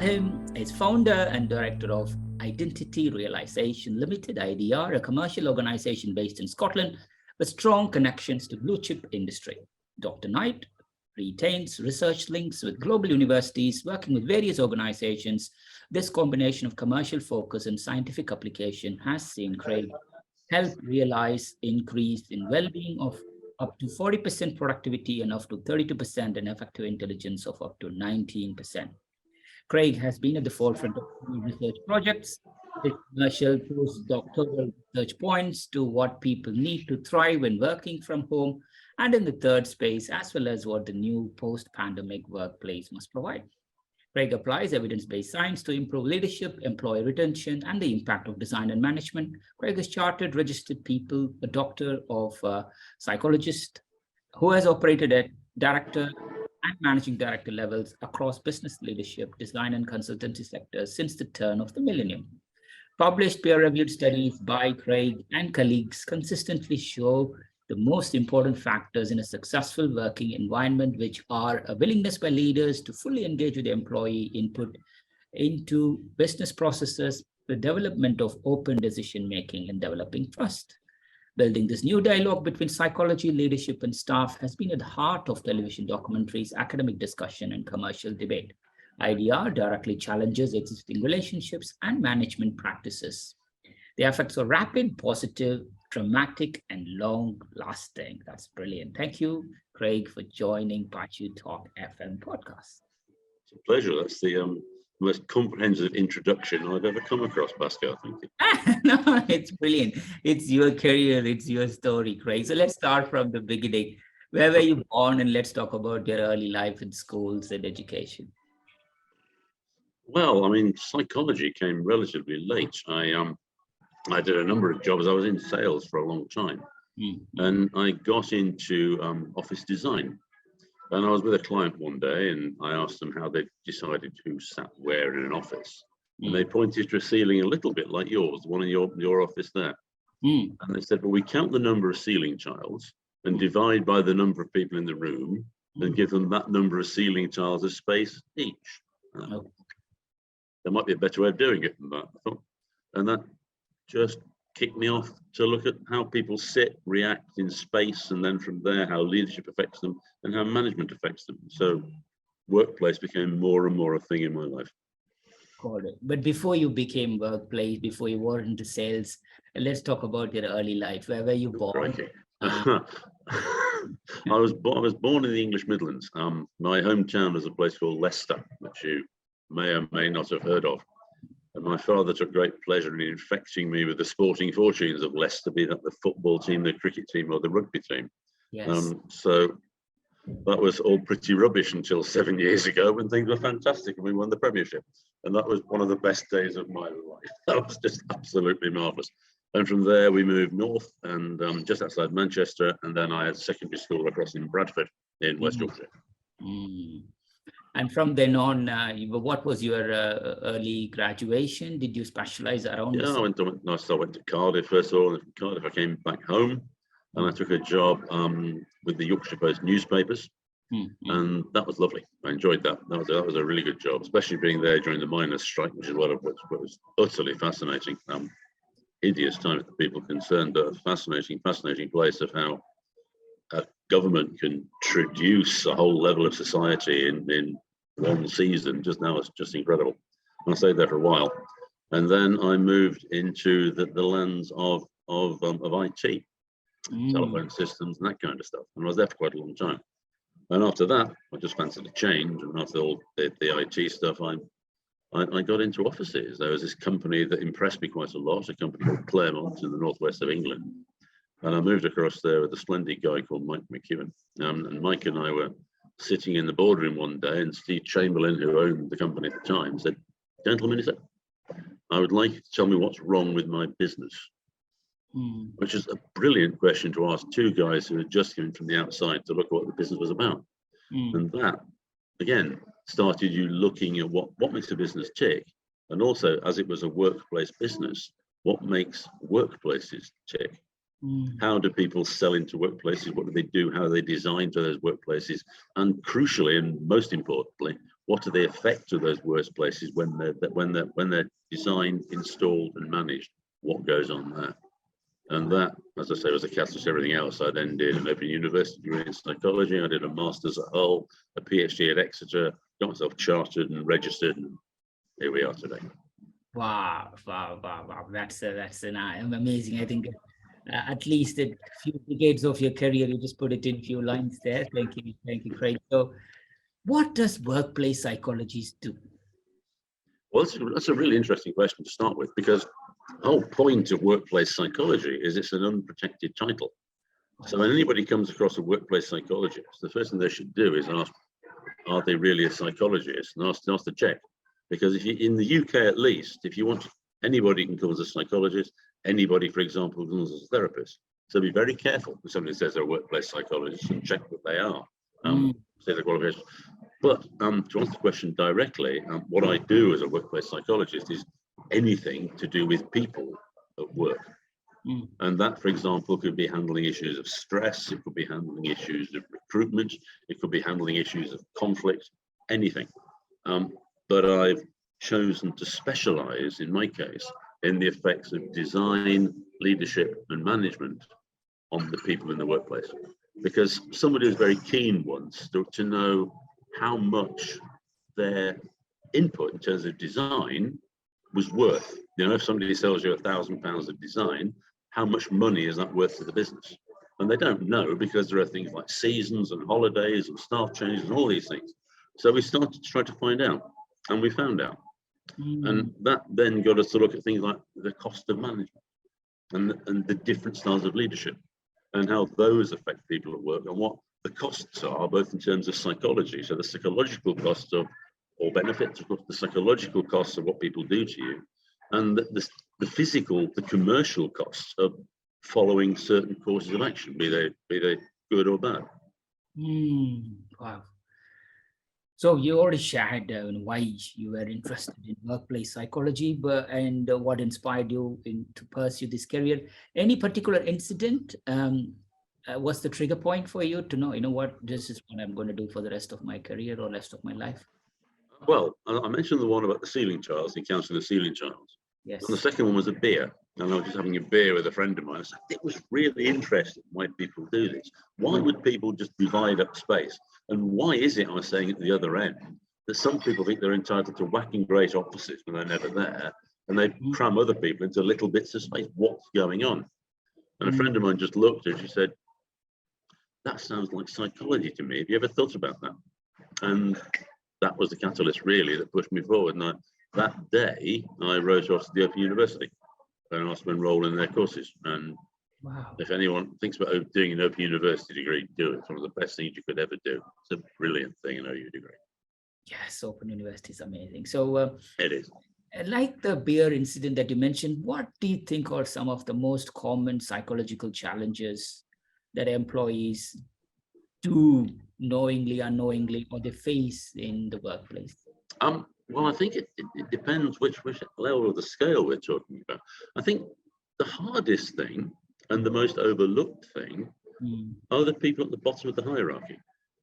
him is founder and director of Identity Realization Limited, IDR, a commercial organization based in Scotland with strong connections to blue chip industry. Dr. Knight retains research links with global universities, working with various organizations. This combination of commercial focus and scientific application has seen Craig help realize increase in well-being of up to 40% productivity and up to 32% and effective intelligence of up to 19%. Craig has been at the forefront of research projects. His commercial post-doctoral research points to what people need to thrive when working from home and in the third space, as well as what the new post-pandemic workplace must provide. Craig applies evidence-based science to improve leadership, employee retention, and the impact of design and management. Craig is chartered registered people, a doctor of psychologist, who has operated at director and managing director levels across business leadership, design, and consultancy sectors since the turn of the millennium. Published peer-reviewed studies by Craig and colleagues consistently show the most important factors in a successful working environment, which are a willingness by leaders to fully engage with employee input into business processes, the development of open decision-making, and developing trust. Building this new dialogue between psychology, leadership, and staff has been at the heart of television documentaries, academic discussion, and commercial debate. IDR directly challenges existing relationships and management practices. The effects are rapid, positive, dramatic, and long-lasting. That's brilliant. Thank you, Craig, for joining Baachu Talk FM podcast. It's a pleasure. That's the most comprehensive introduction I've ever come across, Pascal. Thank you. No, it's brilliant. It's your career. It's your story, Craig. So let's start from the beginning. Where were you born? And let's talk about your early life in schools and education. Well, I mean, psychology came relatively late. I did a number of jobs. I was in sales for a long time, and I got into office design. And I was with a client one day, and I asked them how they decided who sat where in an office. And they pointed to a ceiling a little bit like yours, the one in your office there. And they said, well, we count the number of ceiling tiles and divide by the number of people in the room and give them that number of ceiling tiles of space each. There might be a better way of doing it than that, I thought. And that just kicked me off to look at how people sit, react in space, and then from there, how leadership affects them and how management affects them. So workplace became more and more a thing in my life. Got it. But before you became workplace, before you were into sales, let's talk about your early life. Where were you born? I was born in the English Midlands. My hometown was a place called Leicester, which you may or may not have heard of. And my father took great pleasure in infecting me with the sporting fortunes of Leicester, be that the football team, the cricket team, or the rugby team. Yes. So that was all pretty rubbish until 7 years ago when things were fantastic and we won the Premiership. And that was one of the best days of my life. That was just absolutely marvellous. And from there we moved north and just outside Manchester. And then I had secondary school across in Bradford in West Yorkshire. And from then on, what was your early graduation? Did you specialize around? Yeah, I went to Cardiff first of all. And from Cardiff, I came back home and I took a job with the Yorkshire Post newspapers. And that was lovely. I enjoyed that. That was a really good job, especially being there during the miners' strike, which is what was utterly fascinating. Hideous time for the people concerned, but a fascinating place of how a government can traduce a whole level of society in one season. It's just incredible. And I stayed there for a while, and then I moved into the lands of IT, telephone systems, and that kind of stuff. And I was there for quite a long time. And after that, I just fancied a change. And after all the IT stuff, I got into offices. There was this company that impressed me quite a lot, a company called Claremont in the northwest of England. And I moved across there with a splendid guy called Mike McEwen. And Mike and I were sitting in the boardroom one day, and Steve Chamberlain, who owned the company at the time, said, "Gentlemen," he said, "I would like you to tell me what's wrong with my business." Which is a brilliant question to ask two guys who had just come from the outside to look at what the business was about. And that, again, started you looking at what makes a business tick. And also, as it was a workplace business, what makes workplaces tick? How do people sell into workplaces? What do they do? How are they designed for those workplaces? And crucially, and most importantly, what are the effects of those workplaces when they're designed, installed, and managed? What goes on there? And that, as I say, was a catalyst to everything else. I then did an Open University degree in psychology. I did a master's at Hull, a PhD at Exeter, got myself chartered and registered, and here we are today. Wow. That's an amazing. I think at least a few decades of your career, you just put it in a few lines there. Thank you, Craig. So, what does workplace psychologist do? Well, that's a really interesting question to start with, because the whole point of workplace psychology is it's an unprotected title. So when anybody comes across a workplace psychologist, the first thing they should do is ask, are they really a psychologist? And ask to check. Because if you, in the UK at least, if you want, anybody can come as a psychologist, anybody, for example, comes as a therapist. So be very careful when somebody says they're a workplace psychologist and check that they are. Say the qualifications. But to answer the question directly, what I do as a workplace psychologist is anything to do with people at work. And that, for example, could be handling issues of stress, it could be handling issues of recruitment, it could be handling issues of conflict, anything. But I've chosen to specialize, in my case, in the effects of design, leadership, and management on the people in the workplace. Because somebody was very keen once to know how much their input in terms of design was worth. You know, if somebody sells you £1,000 of design, how much money is that worth to the business? And they don't know, because there are things like seasons and holidays and staff changes and all these things. So we started to try to find out, and we found out. And that then got us to look at things like the cost of management and the different styles of leadership and how those affect people at work and what the costs are, both in terms of psychology. So the psychological costs of or benefits, of course, the psychological costs of what people do to you, and the physical, the commercial costs of following certain courses of action, be they good or bad. Wow. So you already shared why you were interested in workplace psychology, and what inspired you to pursue this career. Any particular incident was the trigger point for you to know, what, this is what I'm going to do for the rest of my career or rest of my life? Well, I mentioned the one about the ceiling tiles, encountering the ceiling tiles. Yes. And the second one was a beer. And I was just having a beer with a friend of mine. I said, it was really interesting why people do this. Why would people just divide up space? And why is it, I was saying at the other end, that some people think they're entitled to whacking great offices when they're never there, and they cram other people into little bits of space? What's going on? And a friend of mine just looked at her, she said, that sounds like psychology to me. Have you ever thought about that? And that was the catalyst, really, that pushed me forward. And that day, I wrote off to the Open University and asked to enroll in their courses. And wow, if anyone thinks about doing an Open University degree, do it. It's one of the best things you could ever do. It's a brilliant thing, an OU degree. Yes, Open University is amazing. So it is. Like the beer incident that you mentioned, what do you think are some of the most common psychological challenges that employees do knowingly, unknowingly, or they face in the workplace? Well, I think it depends which level of the scale we're talking about. I think the hardest thing and the most overlooked thing are the people at the bottom of the hierarchy.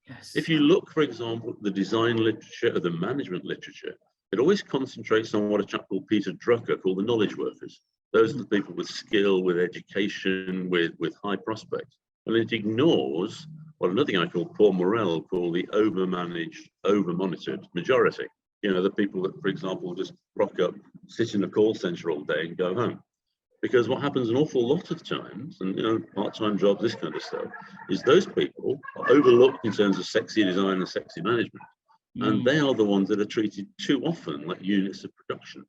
Yes. If you look, for example, at the design literature or the management literature, it always concentrates on what a chap called Peter Drucker called the knowledge workers. Those are the people with skill, with education, with high prospects. And it ignores what another guy called Paul Morrell called the overmanaged, over-monitored majority. You know, the people that, for example, just rock up, sit in a call center all day and go home. Because what happens an awful lot of times, and part-time jobs, this kind of stuff, is those people are overlooked in terms of sexy design and sexy management. And they are the ones that are treated too often like units of production.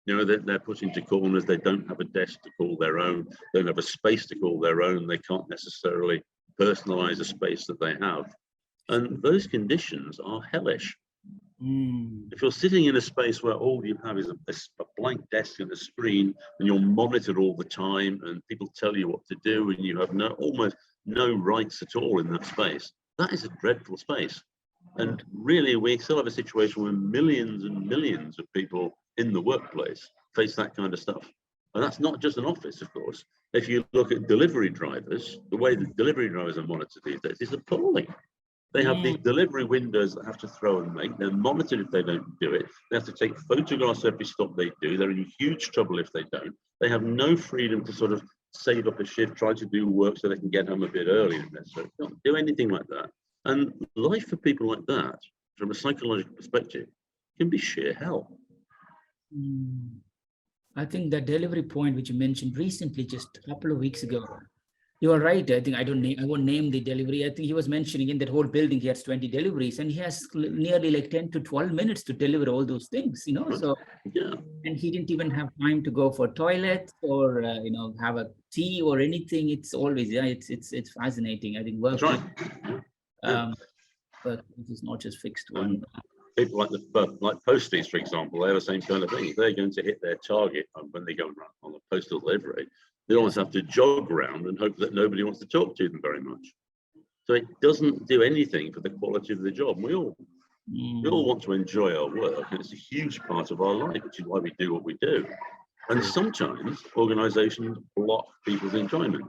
You know, they're put into corners, they don't have a desk to call their own, they don't have a space to call their own, they can't necessarily personalize a space that they have. And those conditions are hellish. If you're sitting in a space where all you have is a blank desk and a screen, and you're monitored all the time, and people tell you what to do, and you have almost no rights at all in that space, that is a dreadful space. And really, we still have a situation where millions and millions of people in the workplace face that kind of stuff. And that's not just an office, of course. If you look at delivery drivers, the way that delivery drivers are monitored these days is appalling. They have these delivery windows that have to throw and make. They're monitored if they don't do it. They have to take photographs every stop they do. They're in huge trouble if they don't. They have no freedom to sort of save up a shift, try to do work so they can get home a bit earlier. So they don't do anything like that. And life for people like that, from a psychological perspective, can be sheer hell. I think that delivery point which you mentioned recently, just a couple of weeks ago, you are right. I think I won't name the delivery. I think he was mentioning in that whole building he has 20 deliveries and he has nearly like 10 to 12 minutes to deliver all those things, you know. Right. So Yeah. And he didn't even have time to go for toilet or have a tea or anything. It's always it's fascinating. I think work. That's right. But this is not just fixed one. People like posties, for example, they have the same kind of thing. If they're going to hit their target when they go on the postal delivery, they almost have to jog around and hope that nobody wants to talk to them very much. So it doesn't do anything for the quality of the job. We all want to enjoy our work, and it's a huge part of our life, which is why we do what we do. And sometimes organizations block people's enjoyment.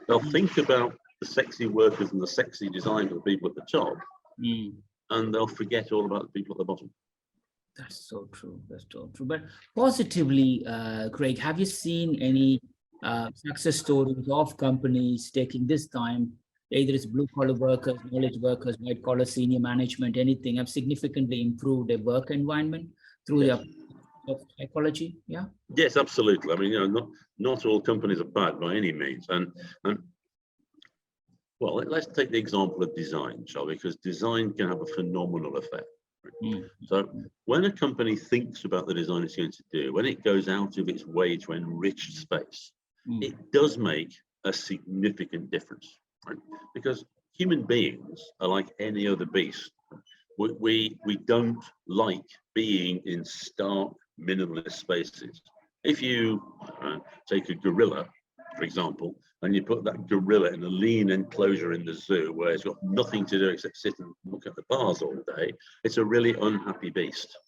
They'll think about the sexy workers and the sexy design of the people at the top, and they'll forget all about the people at the bottom. That's so true. That's so true. But positively, Craig, have you seen any success stories of companies taking this time, either it's blue collar workers, knowledge workers, white collar senior management, anything, have significantly improved their work environment through their psychology? Yeah. Yes, absolutely. I mean, not all companies are bad by any means. And well, let's take the example of design, shall we? Because design can have a phenomenal effect. So when a company thinks about the design it's going to do, when it goes out of its way to enrich space, it does make a significant difference, right? Because human beings are like any other beast. We don't like being in stark, minimalist spaces. If you take a gorilla, for example, and you put that gorilla in a lean enclosure in the zoo where it's got nothing to do except sit and look at the bars all day, it's a really unhappy beast.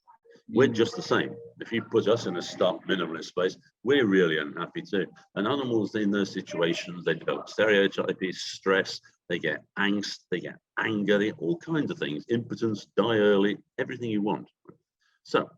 We're just the same. If you put us in a stark minimalist space, we're really unhappy too. And animals in those situations, they develop stereotypes, stress, they get angst, they get anger, they get all kinds of things, impotence, die early, everything you want. So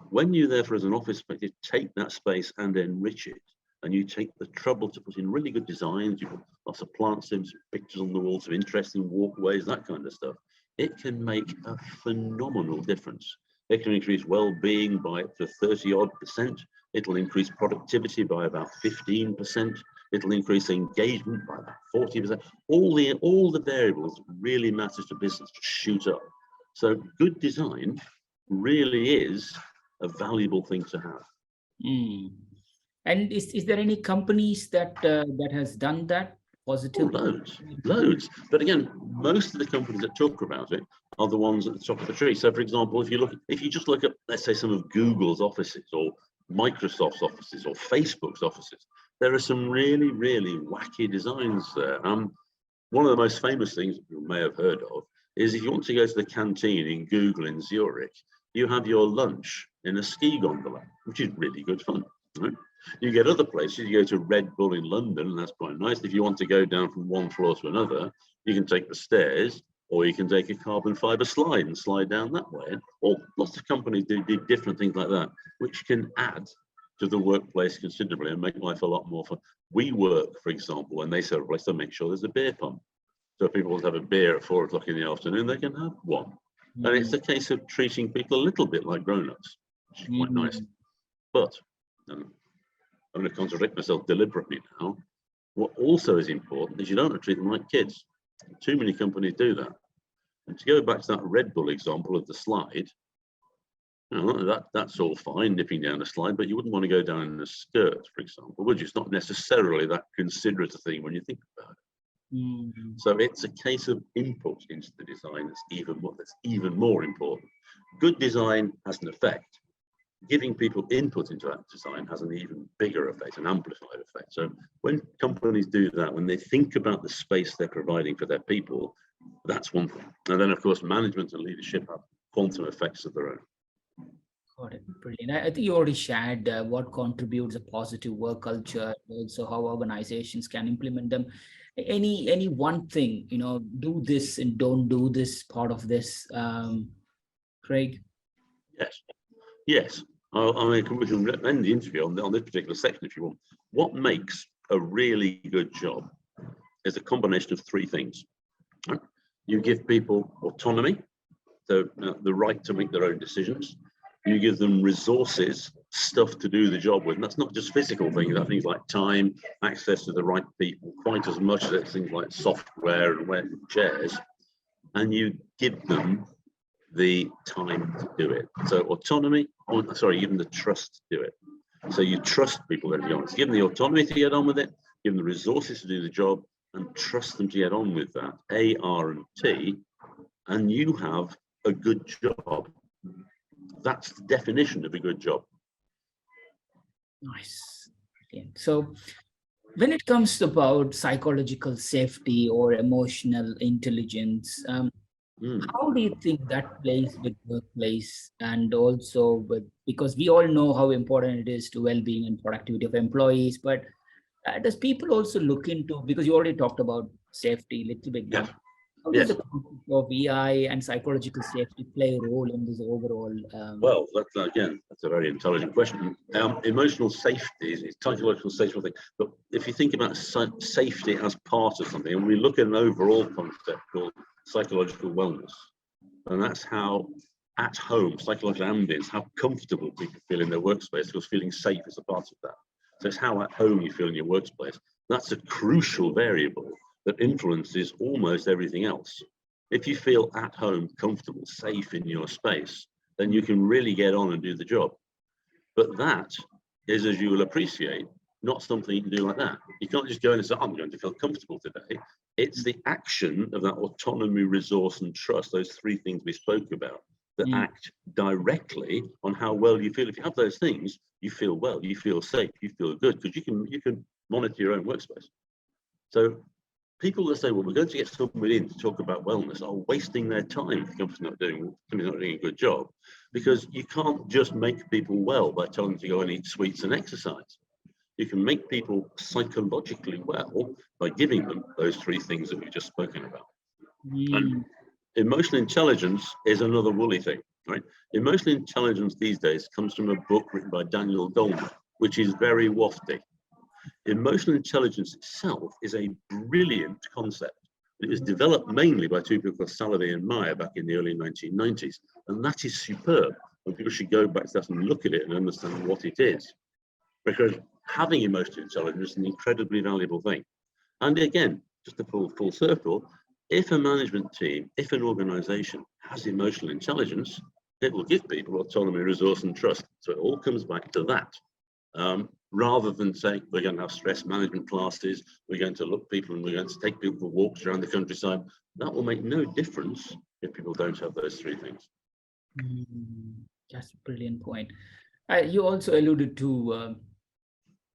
when you therefore as an office perspective take that space and enrich it, and you take the trouble to put in really good designs, you put lots of plants in, some pictures on the walls, some interesting walkways, that kind of stuff, it can make a phenomenal difference. It can increase well-being by up to 30-odd%. It'll increase productivity by about 15%. It'll increase engagement by about 40%. All the variables really matter to business to shoot up. So good design really is a valuable thing to have. And is there any companies that has done that positively? Loads. But again, most of the companies that talk about it are the ones at the top of the tree. So, for example, if you just look at, let's say, some of Google's offices or Microsoft's offices or Facebook's offices, there are some really, really wacky designs there. One of the most famous things you may have heard of is if you want to go to the canteen in Google in Zurich, you have your lunch in a ski gondola, which is really good fun. Right? You get other places, you go to Red Bull in London, and that's quite nice. If you want to go down from one floor to another, you can take the stairs, or you can take a carbon fiber slide and slide down that way. Or lots of companies do different things like that, which can add to the workplace considerably and make life a lot more fun. WeWork, for example, when they set a place, they make sure there's a beer pump. So if people want to have a beer at 4 o'clock in the afternoon, they can have one. And it's a case of treating people a little bit like grown-ups, which is quite nice. But I'm going to contradict myself deliberately now. What also is important is you don't treat them like kids. Too many companies do that. And to go back to that Red Bull example of the slide, that's all fine, nipping down a slide, but you wouldn't want to go down in a skirt, for example, would you? It's not necessarily that considerate a thing when you think about it. So it's a case of input into the design that's even more important. Good design has an effect. Giving people input into that design has an even bigger effect, an amplified effect. So when companies do that, when they think about the space they're providing for their people, that's one thing. And then, of course, management and leadership have quantum effects of their own. Got it. Brilliant. I think you already shared what contributes a positive work culture, also how organizations can implement them. Any one thing, do this and don't do this part of this, Craig? Yes. I mean, we can end the interview on this particular section if you want. What makes a really good job is a combination of three things. Right? You give people autonomy, so the right to make their own decisions. You give them resources, stuff to do the job with. And that's not just physical things, that's things like time, access to the right people, quite as much as it's things like software and chairs. And you give them the time to do it. So autonomy, even the trust to do it. So you trust people that are honest. Give them the autonomy to get on with it, give them the resources to do the job, and trust them to get on with that. A, R, and T, and you have a good job. That's the definition of a good job. Nice. So when it comes about psychological safety or emotional intelligence, how do you think that plays with workplace, and also because we all know how important it is to well-being and productivity of employees, but does people also look into, because you already talked about safety a little bit, Yes. how does the concept of EI and psychological safety play a role in this overall? Well, that's a very intelligent question. Emotional safety is psychological safety thing, but if you think about safety as part of something, and we look at an overall concept called psychological wellness, and that's how at home, psychological ambience, how comfortable people feel in their workspace, because feeling safe is a part of that. So it's how at home you feel in your workspace. That's a crucial variable that influences almost everything else. If you feel at home, comfortable, safe in your space, then you can really get on and do the job. But that is, as you will appreciate, not something you can do like that. You can't just go in and say, I'm going to feel comfortable today. It's the action of that autonomy, resource, and trust, those three things we spoke about, that act directly on how well you feel. If you have those things, you feel well, you feel safe, you feel good, because you can monitor your own workspace. So people that say, well, we're going to get somebody in to talk about wellness are wasting their time if the company's not doing a good job, because you can't just make people well by telling them to go and eat sweets and exercise. You can make people psychologically well by giving them those three things that we've just spoken about. And emotional intelligence is another woolly thing, right? Emotional intelligence these days comes from a book written by Daniel Goleman, which is very wafty. Emotional intelligence itself is a brilliant concept. It was developed mainly by two people called Salovey and Meyer back in the early 1990s, and that is superb. And people should go back to that and look at it and understand what it is, because having emotional intelligence is an incredibly valuable thing. And again, just to pull full circle, if a management team, if an organization has emotional intelligence, it will give people autonomy, resource, and trust. So it all comes back to that. Rather than saying we're going to have stress management classes, we're going to look people and we're going to take people for walks around the countryside. That will make no difference if people don't have those three things. That's a brilliant point. You also alluded to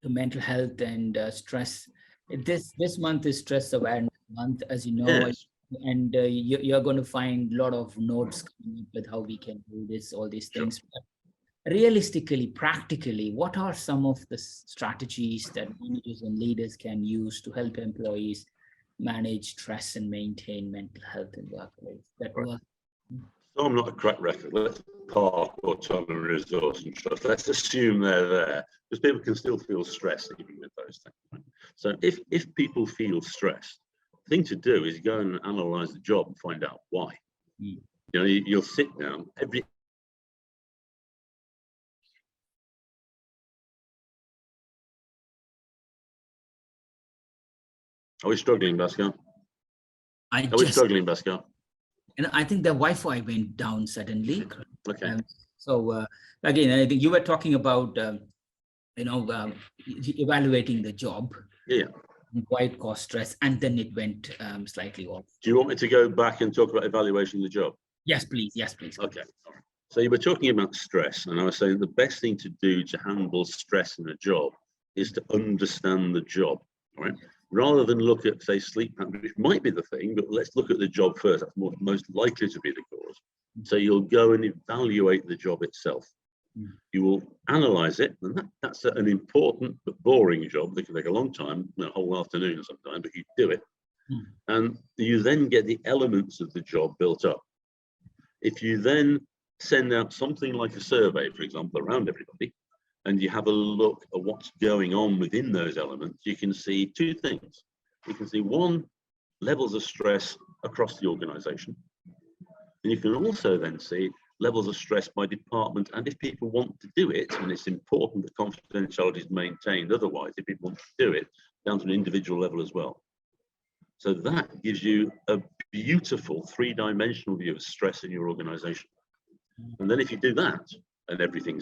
mental health and stress. This month is Stress Awareness Month, as you know. Yes. And you're going to find a lot of notes coming up with how we can do this, all these things. Sure. Realistically, practically, what are some of the strategies that managers and leaders can use to help employees manage stress and maintain mental health in workplace? So I'm not a crack record. Let's park autonomy, resource, and trust. Let's assume they're there, because people can still feel stressed even with those things. Right? So if people feel stressed, the thing to do is go and analyze the job and find out why. You'll sit down every. Are we struggling, Bhaskar? Are we struggling, Bhaskar? And I think the Wi-Fi went down suddenly. Okay. So again, I think you were talking about, evaluating the job. Yeah. Quite cause stress, and then it went slightly off. Do you want me to go back and talk about evaluation of the job? Yes, please. Yes, please. Okay. So you were talking about stress, and I was saying the best thing to do to handle stress in a job is to understand the job, right? Rather than look at, say, sleep pattern, which might be the thing, but let's look at the job first. That's most likely to be the cause. So you'll go and evaluate the job itself. You will analyze it, and that's an important but boring job that can take a long time, a whole afternoon sometimes, but you do it. And you then get the elements of the job built up. If you then send out something like a survey, for example, around everybody, and you have a look at what's going on within those elements, you can see two things. You can see, one, levels of stress across the organization. And you can also then see levels of stress by department, and if people want to do it, and it's important that confidentiality is maintained, otherwise, if people want to do it, down to an individual level as well. So that gives you a beautiful three-dimensional view of stress in your organization. And then if you do that, and everything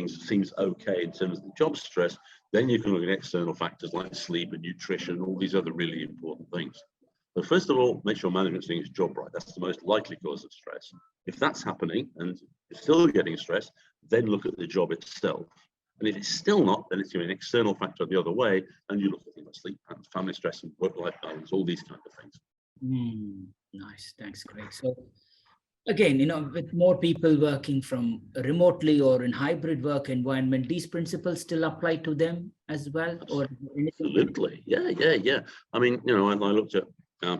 seems okay in terms of the job stress, then you can look at external factors like sleep and nutrition, and all these other really important things. So first of all, make sure management's doing its job right. That's the most likely cause of stress. If that's happening and you're still getting stress, then look at the job itself. And if it's still not, then it's an external factor the other way, and you look at things like sleep patterns, family stress, and work-life balance, all these kind of things. Nice, thanks, Craig. So again, with more people working from remotely or in hybrid work environment, these principles still apply to them as well? Or absolutely, yeah. I mean, I looked at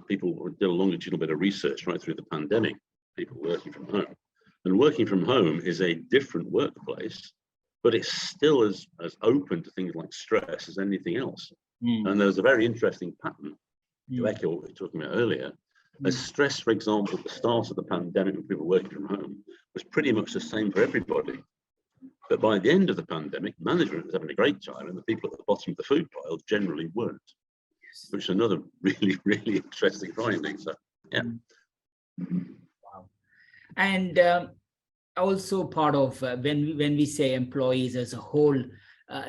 people who did a longitudinal bit of research right through the pandemic, people working from home. And working from home is a different workplace, but it's still as open to things like stress as anything else. And there's a very interesting pattern to echo what we were talking about earlier. As stress, for example, at the start of the pandemic when people were working from home was pretty much the same for everybody. But by the end of the pandemic, management was having a great time, and the people at the bottom of the food pile generally weren't, which is another really, really interesting finding. So, yeah. Wow. And also part of when we say employees as a whole,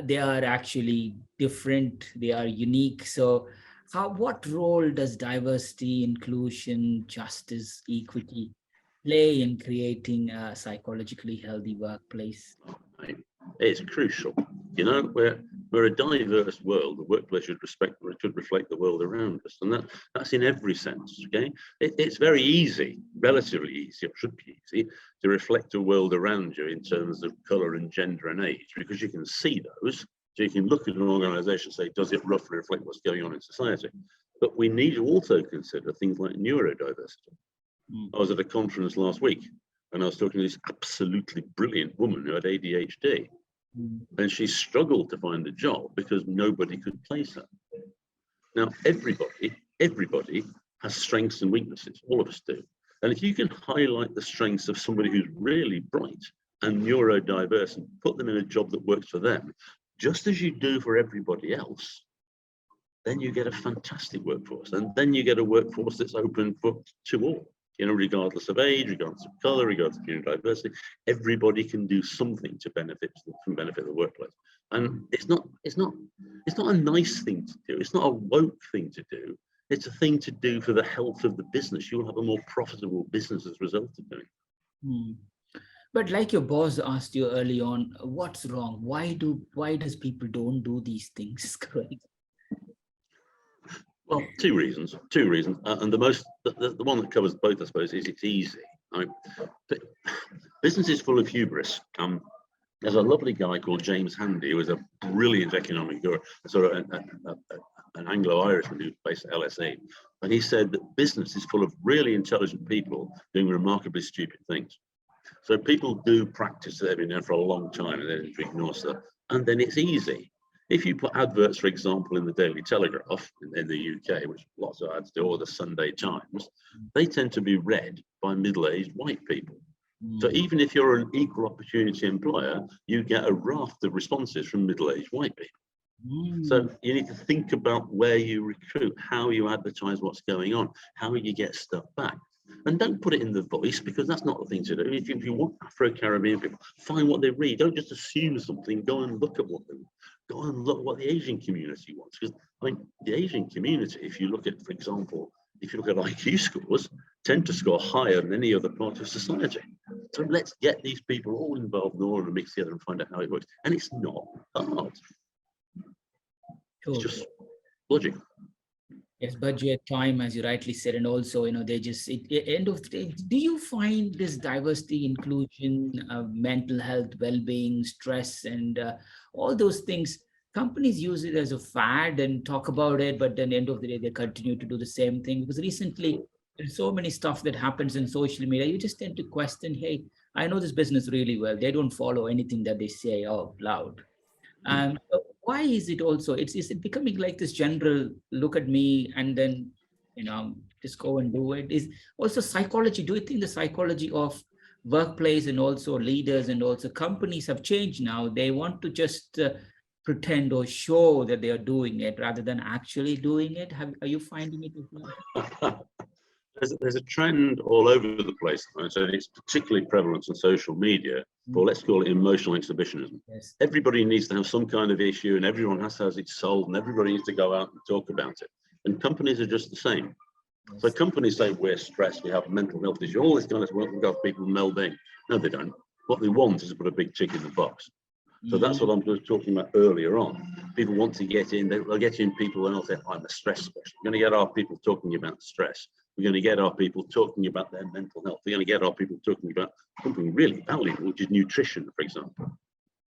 they are actually different, they are unique. So what role does diversity, inclusion, justice, equity play in creating a psychologically healthy workplace? It's crucial. We're a diverse world. The workplace should reflect the world around us, and that's in every sense. Okay, it's very easy, relatively easy, or should be easy, to reflect the world around you in terms of color and gender and age, because you can see those. So you can look at an organization and say, does it roughly reflect what's going on in society? But we need to also consider things like neurodiversity. I was at a conference last week, and I was talking to this absolutely brilliant woman who had ADHD. And she struggled to find a job because nobody could place her. Now, everybody has strengths and weaknesses. All of us do. And if you can highlight the strengths of somebody who's really bright and neurodiverse and put them in a job that works for them, just as you do for everybody else, then you get a fantastic workforce. And then you get a workforce that's open to all, regardless of age, regardless of color, regardless of diversity. Everybody can do something to benefit the workplace. And it's not a nice thing to do. It's not a woke thing to do. It's a thing to do for the health of the business. You'll have a more profitable business as a result of doing it. But like your boss asked you early on, what's wrong? Why does people don't do these things, Craig? Well, two reasons. And the one that covers both, I suppose, is it's easy. Business is full of hubris. There's a lovely guy called James Handy, who was a brilliant economic guru, sort of an Anglo-Irishman who's based at LSE. And he said that business is full of really intelligent people doing remarkably stupid things. So people do practice that they've been doing for a long time and then ignore stuff. And then it's easy. If you put adverts, for example, in the Daily Telegraph in the UK, which lots of ads do, or the Sunday Times, they tend to be read by middle-aged white people. So even if you're an equal opportunity employer, you get a raft of responses from middle-aged white people. So you need to think about where you recruit, how you advertise what's going on, how you get stuff back. And don't put it in the Voice, because that's not the thing to do. If you want Afro-Caribbean people, find what they read. Don't just assume something. Go and look at what the Asian community wants. Because the Asian community, if you look at, for example, IQ scores, tend to score higher than any other part of society. So let's get these people all involved and all in a mix together and find out how it works. And it's not hard. It's just logic. Yes, budget, time, as you rightly said, and also, they just, end of the day, do you find this diversity, inclusion, mental health, well-being, stress, and all those things, companies use it as a fad and talk about it, but then at the end of the day, they continue to do the same thing. Because recently, there's so many stuff that happens in social media, you just tend to question, hey, I know this business really well. They don't follow anything that they say out loud. And why is it also, is it becoming like this general look at me and then, just go and do it? Is also psychology. Do you think the psychology of workplace and also leaders and also companies have changed now? They want to just pretend or show that they are doing it rather than actually doing it. Are you finding it as well? There's a trend all over the place, and it's particularly prevalent on social media for, let's call it, emotional exhibitionism. Yes. Everybody needs to have some kind of issue, and everyone has to have it solved, and everybody needs to go out and talk about it. And companies are just the same. Yes. So companies say we're stressed, we have mental health issues, all this kind of work, we've got people melding. No, they don't. What they want is to put a big tick in the box. So that's what I'm just talking about earlier on. People want to get in, they'll get in people and they'll say, I'm a stress specialist. We're going to get our people talking about stress. We're going to get our people talking about their mental health. We're going to get our people talking about something really valuable, which is nutrition, for example.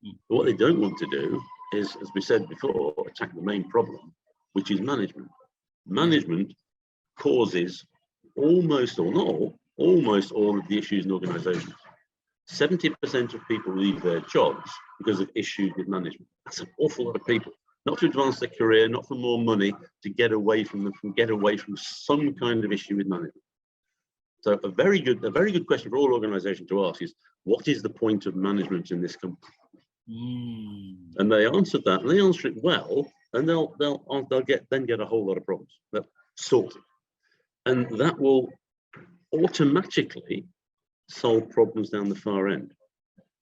But what they don't want to do is, as we said before, attack the main problem, which is management. Management causes almost all of the issues in organizations. 70% of people leave their jobs because of issues with management. That's an awful lot of people. Not to advance their career, not for more money, to get away from some kind of issue with management. So a very good question for all organizations to ask is, what is the point of management in this company? And they answered that, and they answer it well, and they'll get a whole lot of problems sorted, and that will automatically solve problems down the far end.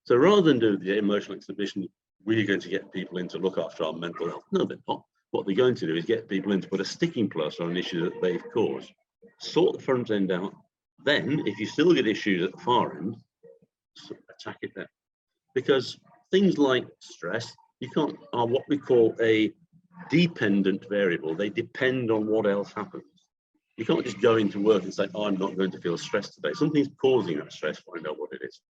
So rather than do the emotional exhibition, we're going to get people in to look after our mental health. No, they're not. What they're going to do is get people in to put a sticking plaster on an issue that they've caused, sort the front end out. Then, if you still get issues at the far end, attack it there. Because things like stress, are what we call a dependent variable. They depend on what else happens. You can't just go into work and say, oh, I'm not going to feel stressed today. Something's causing that stress, find out what it is.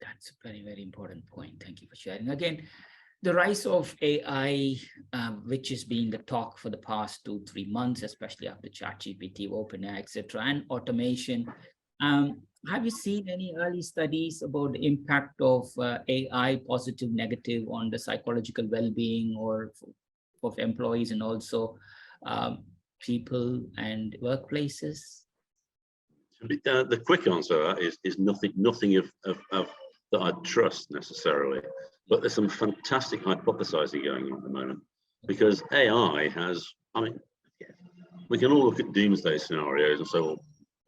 That's a very, very important point. Thank you for sharing. Again, the rise of AI, which has been the talk for the past 2-3 months, especially after ChatGPT, OpenAI, etc., and automation. Have you seen any early studies about the impact of AI, positive, negative, on the psychological well-being or of employees and also people and workplaces? The quick answer to that is nothing of that I trust necessarily, but there's some fantastic hypothesizing going on at the moment, because AI has, we can all look at doomsday scenarios and say, well,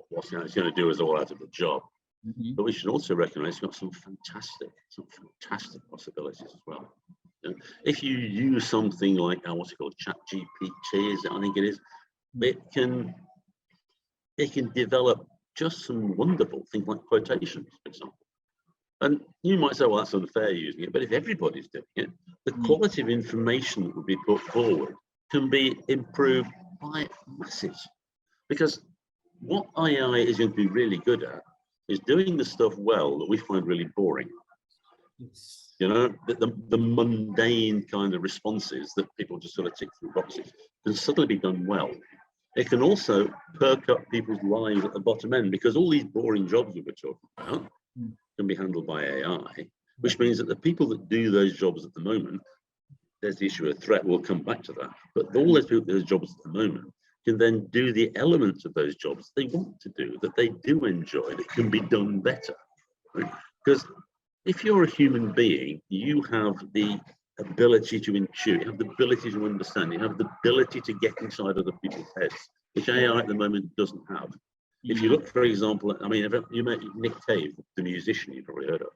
what's it's going to do us all out of a job. But we should also recognize it's got some fantastic possibilities as well. If you use something like what's it called, ChatGPT, I think it is, it can develop just some wonderful things like quotations, for example. And you might say, well, that's unfair using it, but if everybody's doing it, the quality of information that will be put forward can be improved by masses. Because what AI is going to be really good at is doing the stuff well that we find really boring. The mundane kind of responses that people just sort of tick through boxes can suddenly be done well. It can also perk up people's lives at the bottom end, because all these boring jobs that we're talking about can be handled by AI, which means that the people that do those jobs at the moment, there's the issue of threat, we'll come back to that, but all those people, those jobs at the moment, can then do the elements of those jobs they want to do, that they do enjoy, that can be done better. Right? Because if you're a human being, you have the ability to intuit, you have the ability to understand, you have the ability to get inside other people's heads, which AI at the moment doesn't have. If you look, for example, if you met Nick Cave, the musician you probably heard of.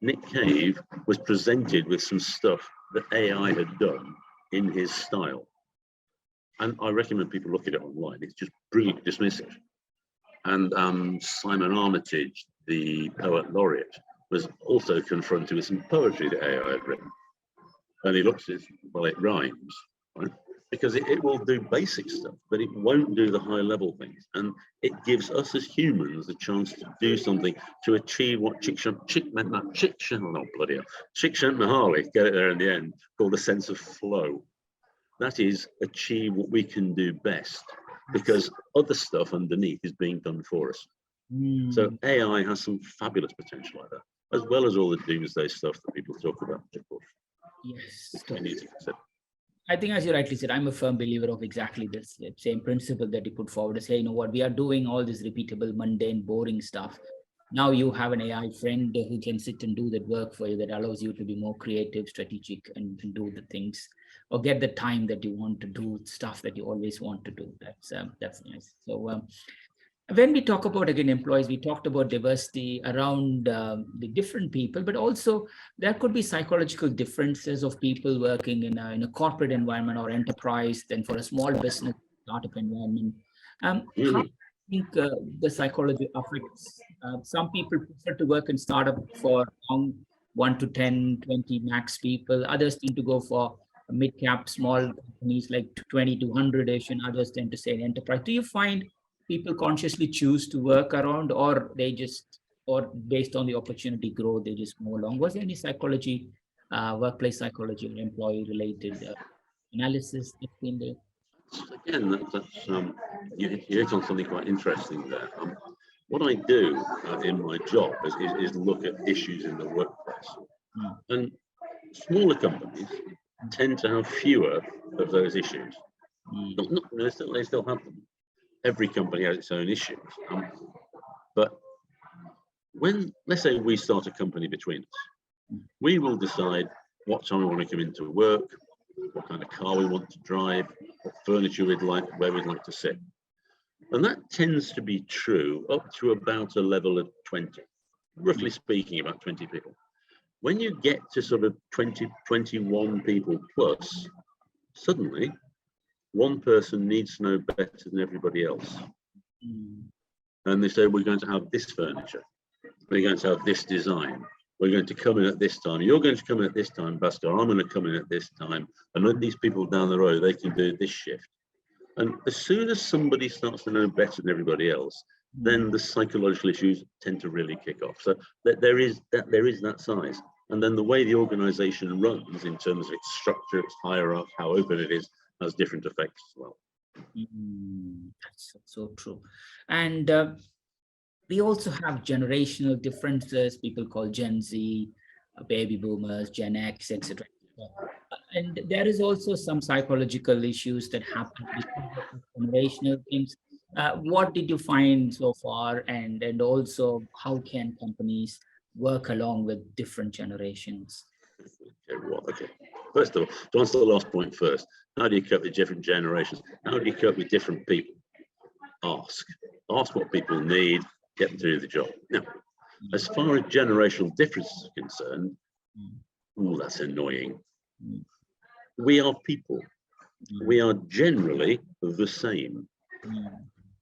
Nick Cave was presented with some stuff that AI had done in his style. And I recommend people look at it online. It's just brilliantly dismissive. And Simon Armitage, the poet laureate, was also confronted with some poetry that AI had written. And he looks at it, well, it rhymes, right? because it will do basic stuff, but it won't do the high level things. And it gives us as humans the chance to do something to achieve what Csikszentmihalyi, get it there in the end, called a sense of flow. That is, achieve what we can do best, because other stuff underneath is being done for us. So AI has some fabulous potential like that, as well as all the doomsday stuff that people talk about, of course. Yes. We need to consider. I think, as you rightly said, I'm a firm believer of exactly this same principle that you put forward. Say, you know what, we are doing all this repeatable, mundane, boring stuff. Now you have an AI friend who can sit and do that work for you, that allows you to be more creative, strategic, and do the things, or get the time that you want to do stuff that you always want to do. That's nice. So when we talk about, again, employees, we talked about diversity around the different people, but also there could be psychological differences of people working in a corporate environment or enterprise than for a small business startup environment. How do you think the psychology affects? Some people prefer to work in startup for 1 to 10, 20 max people. Others tend to go for mid-cap small companies like 20 to 100-ish, and others tend to say an enterprise. Do you find people consciously choose to work around, or they just, or based on the opportunity growth, they just move along? Was there any psychology, workplace psychology or employee related analysis in there? Again, you hit on something quite interesting there. What I do in my job is look at issues in the workplace. And smaller companies tend to have fewer of those issues. They still have them. Every company has its own issues. But when, let's say we start a company between us, we will decide what time we want to come into work, what kind of car we want to drive, what furniture we'd like, where we'd like to sit. And that tends to be true up to about a level of 20, roughly speaking, about 20 people. When you get to sort of 20, 21 people plus, suddenly one person needs to know better than everybody else. And they say, we're going to have this furniture, we're going to have this design, we're going to come in at this time, you're going to come in at this time, Bhaskar, I'm going to come in at this time, and these people down the road, they can do this shift. And as soon as somebody starts to know better than everybody else, then the psychological issues tend to really kick off. So there is that size. And then the way the organization runs in terms of its structure, its hierarchy, how open it is, has different effects as well. That's so true. And we also have generational differences. People call Gen Z, baby boomers, Gen X, etc. And there is also some psychological issues that happen with generational things. What did you find so far? And also, how can companies work along with different generations? Okay. First of all, to answer the last point first, how do you cope with different generations? How do you cope with different people? Ask what people need, get them to do the job. Now, as far as generational differences are concerned, that's annoying. We are people. We are generally the same.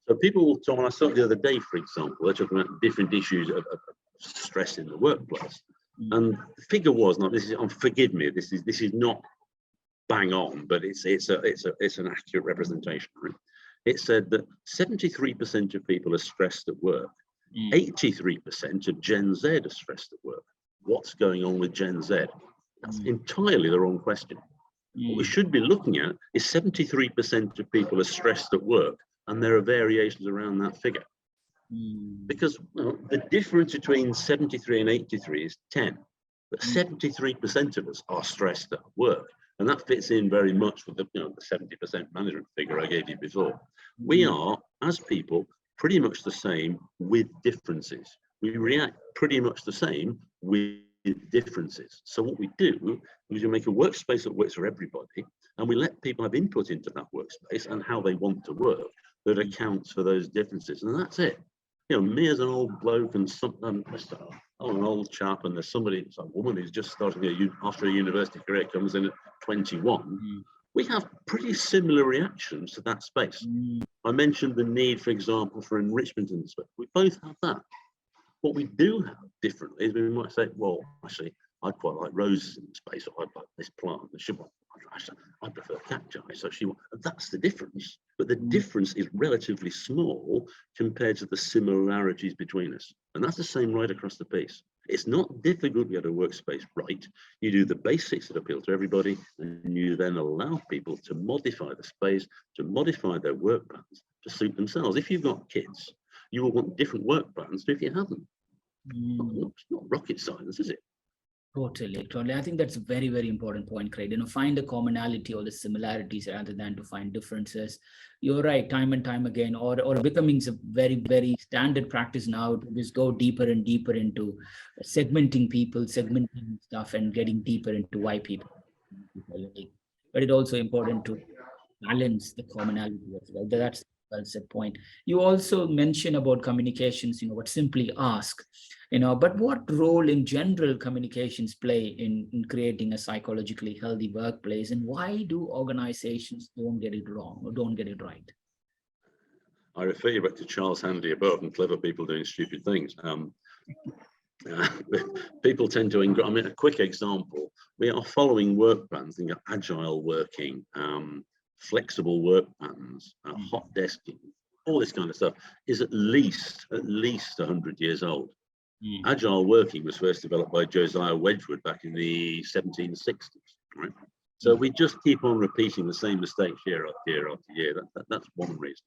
So people will talk, when I saw it the other day, for example, they're talking about different issues of stress in the workplace. And the figure was not, forgive me, this is not bang on, but it's an accurate representation. It said that 73% of people are stressed at work. 83% of Gen Z are stressed at work. What's going on with Gen Z? That's entirely the wrong question. What we should be looking at is 73% of people are stressed at work, and there are variations around that figure. Because the difference between 73 and 83 is 10, but 73% of us are stressed at work, and that fits in very much with the 70% management figure I gave you before. We are, as people, pretty much the same with differences. We react pretty much the same with differences. So what we do is we make a workspace that works for everybody, and we let people have input into that workspace and how they want to work that accounts for those differences, and that's it. Me as an old bloke and an old chap, and there's a woman who's just starting after a university career, comes in at 21. We have pretty similar reactions to that space. I mentioned the need, for example, for enrichment in the space. We both have that. What we do have differently is we might say, well, actually, I quite like roses in the space, or I like this plant. I prefer cacti. So that's the difference. But the difference is relatively small compared to the similarities between us. And that's the same right across the piece. It's not difficult to get a workspace right. You do the basics that appeal to everybody, and you then allow people to modify the space, to modify their work patterns to suit themselves. If you've got kids, you will want different work patterns if you have them. It's not rocket science, is it? Totally. I think that's a very, very important point, Craig. Find the commonality or the similarities rather than to find differences. You're right, time and time again, or becoming a very, very standard practice now to just go deeper and deeper into segmenting people, segmenting stuff, and getting deeper into why people. But it's also important to balance the commonality as well. That's a point. You also mentioned about communications, what simply ask, but what role in general communications play in creating a psychologically healthy workplace, and why do organizations don't get it wrong or don't get it right? I refer you back to Charles Handy above and clever people doing stupid things. People tend to, a quick example, we are following work plans, agile working, flexible work patterns, hot desking, all this kind of stuff is at least 100 years old. Agile working was first developed by Josiah Wedgwood back in the 1760s, right? So we just keep on repeating the same mistakes year after year after year. That's one reason.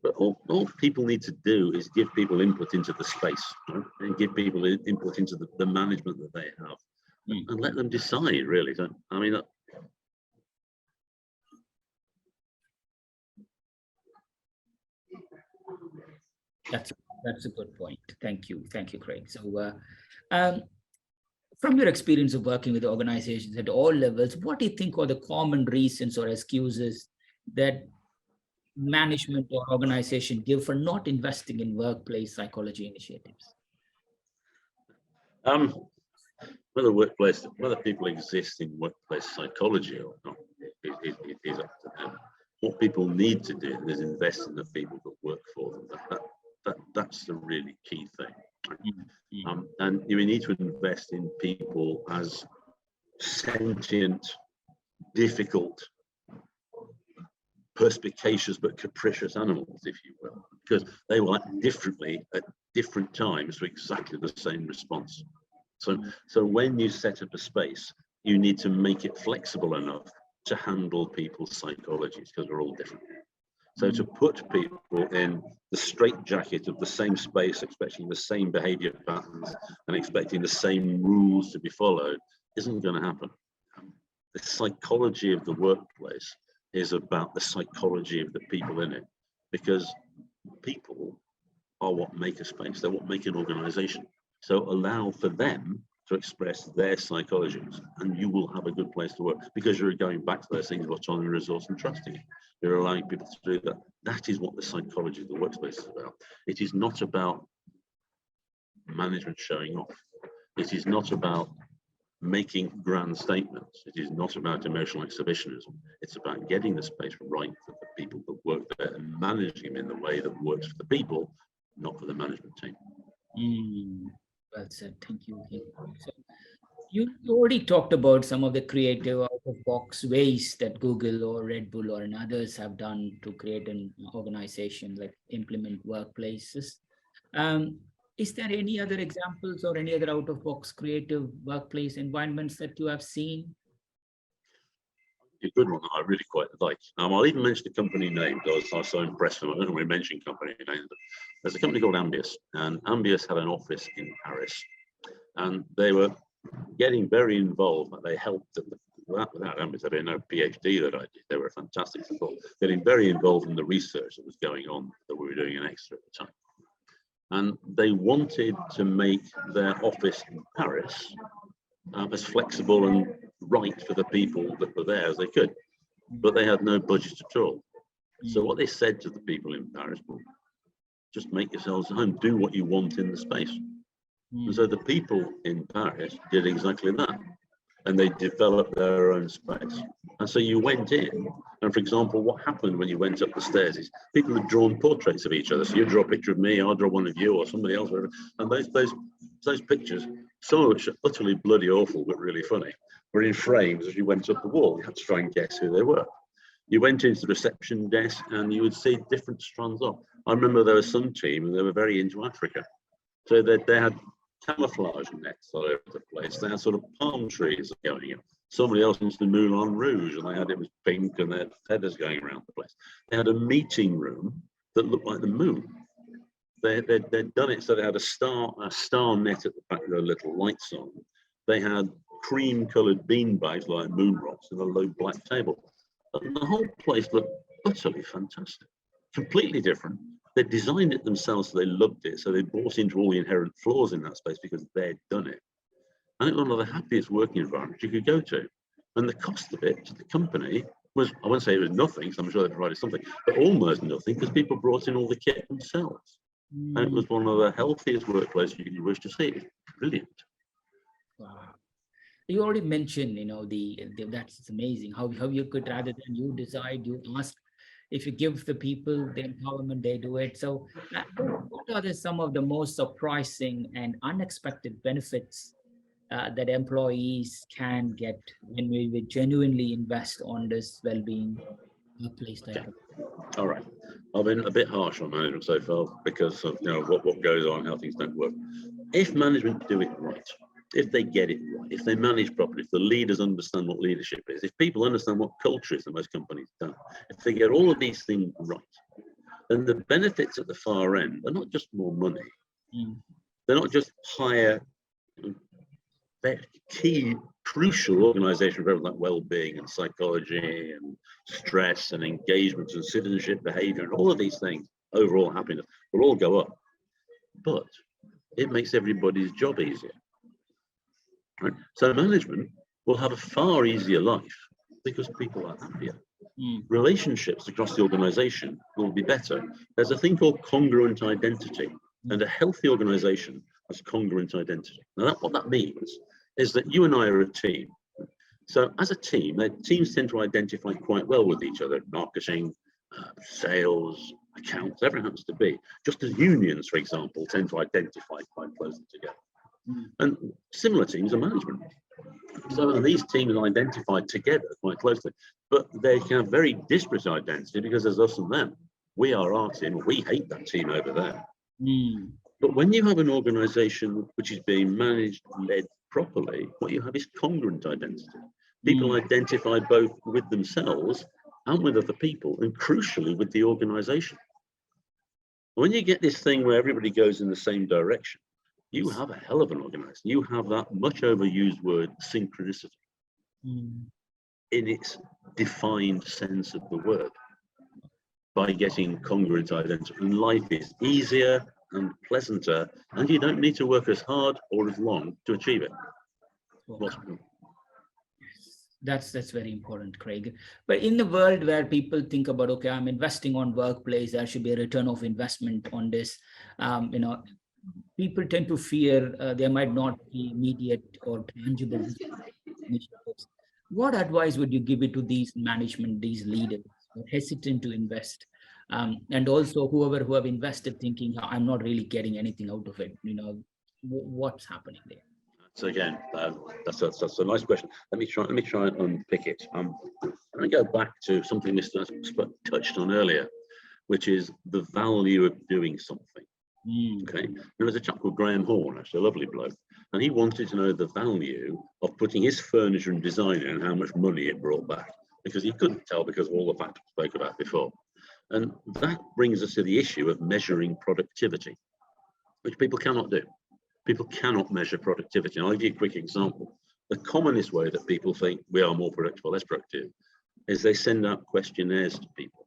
But all people need to do is give people input into the space, right? And give people input into the management that they have, and let them decide, really. So, That's a good point. Thank you, Craig. So, from your experience of working with organizations at all levels, what do you think are the common reasons or excuses that management or organization give for not investing in workplace psychology initiatives? Whether people exist in workplace psychology or not is up to them. What people need to do is invest in the people that work for them. That's the really key thing. And you need to invest in people as sentient, difficult, perspicacious but capricious animals, if you will, because they will act differently at different times to exactly the same response. So when you set up a space, you need to make it flexible enough to handle people's psychologies, because we're all different. So to put people in the straitjacket of the same space, expecting the same behavior patterns and expecting the same rules to be followed, isn't going to happen. The psychology of the workplace is about the psychology of the people in it, because people are what make a space. They're what make an organization. So allow for them to express their psychologies, and you will have a good place to work, because you're going back to those things of autonomy, resource, and trusting. You're allowing people to do that. That is what the psychology of the workspace is about. It is not about management showing off. It is not about making grand statements. It is not about emotional exhibitionism. It's about getting the space right for the people that work there and managing them in the way that works for the people, not for the management team. Well said. Thank you. So you already talked about some of the creative out-of-box ways that Google or Red Bull or others have done to create an organization, like implement workplaces. Is there any other examples or any other out-of-box creative workplace environments that you have seen? A good one that I really quite like. I'll even mention the company name because I was so impressed with them. I don't really mention company names, but there's a company called Ambius, and Ambius had an office in Paris, and they were getting very involved. They helped them. Without Ambius, there had no PhD that I did. They were fantastic. I thought, getting very involved in the research that was going on, that we were doing in Exeter at the time. And they wanted to make their office in Paris as flexible and right for the people that were there as they could, but they had no budget at all. So what they said to the people in Paris, well, just make yourselves at home, do what you want in the space. And so the people in Paris did exactly that, and they developed their own space. And so you went in, and for example, what happened when you went up the stairs is people had drawn portraits of each other. So you draw a picture of me, I'll draw one of you, or somebody else, whatever. And those pictures some of which are utterly bloody awful, but really funny, were in frames as you went up the wall. You had to try and guess who they were. You went into the reception desk and you would see different strands of. I remember there was some team and they were very into Africa. So they had camouflage nets all over the place. They had sort of palm trees going up. Somebody else into the Moulin Rouge, and it was pink and they had feathers going around the place. They had a meeting room that looked like the moon. They'd done it so they had a star net at the back with little lights on. They had cream-coloured beanbags like moon rocks and a low black table. And the whole place looked utterly fantastic, completely different. They designed it themselves, so they loved it. So they bought into all the inherent flaws in that space because they'd done it. And it was one of the happiest working environments you could go to. And the cost of it to the company was, I wouldn't say it was nothing, because I'm sure they provided something, but almost nothing, because people brought in all the kit themselves. And it was one of the healthiest workplaces you could wish to see. It was brilliant. Wow. You already mentioned, that's amazing. How you could, rather than you decide, you ask. If you give the people the empowerment, they do it. So what are some of the most surprising and unexpected benefits that employees can get when we genuinely invest on this well-being place type of? All right. I've been a bit harsh on management so far because of what goes on, how things don't work. If management do it right, if they get it right, if they manage properly, if the leaders understand what leadership is, if people understand what culture is that most companies don't, if they get all of these things right, then the benefits at the far end are not just more money. They're not just higher, they're key, crucial organization for everything like well-being and psychology and stress and engagement and citizenship behavior and all of these things, overall happiness, will all go up. But it makes everybody's job easier. Right? So management will have a far easier life because people are happier. Relationships across the organization will be better. There's a thing called congruent identity, and a healthy organization has congruent identity. Now, what that means is that you and I are a team. So as a team, teams tend to identify quite well with each other, marketing, sales, accounts, whatever it happens to be. Just as unions, for example, tend to identify quite closely together. And similar teams are management. So these teams are identified together quite closely, but they can have very disparate identity because there's us and them. We are our team, we hate that team over there. But when you have an organization which is being managed, led properly, what you have is congruent identity. People identify both with themselves and with other people, and crucially with the organization. When you get this thing where everybody goes in the same direction, you have a hell of an organization. You have that much overused word, synchronicity, in its defined sense of the word. By getting congruent identity, and life is easier and pleasanter, and you don't need to work as hard or as long to achieve it. That's very important, Craig. But in the world where people think about, okay, I'm investing on workplace, there should be a return of investment on this, people tend to fear there might not be immediate or tangible initiatives. What advice would you give it to these management, these leaders who are hesitant to invest, and also who have invested thinking, I'm not really getting anything out of it? What's happening there? So again, that's a nice question. Let me try and unpick it. I'm going to go back to something Mr. touched on earlier, which is the value of doing something. Okay, there was a chap called Graham Horn, actually a lovely bloke, and he wanted to know the value of putting his furniture and design in and how much money it brought back, because he couldn't tell because of all the factors we spoke about before. And that brings us to the issue of measuring productivity, which people cannot do. People cannot measure productivity. And I'll give you a quick example. The commonest way that people think we are more productive or less productive is they send out questionnaires to people.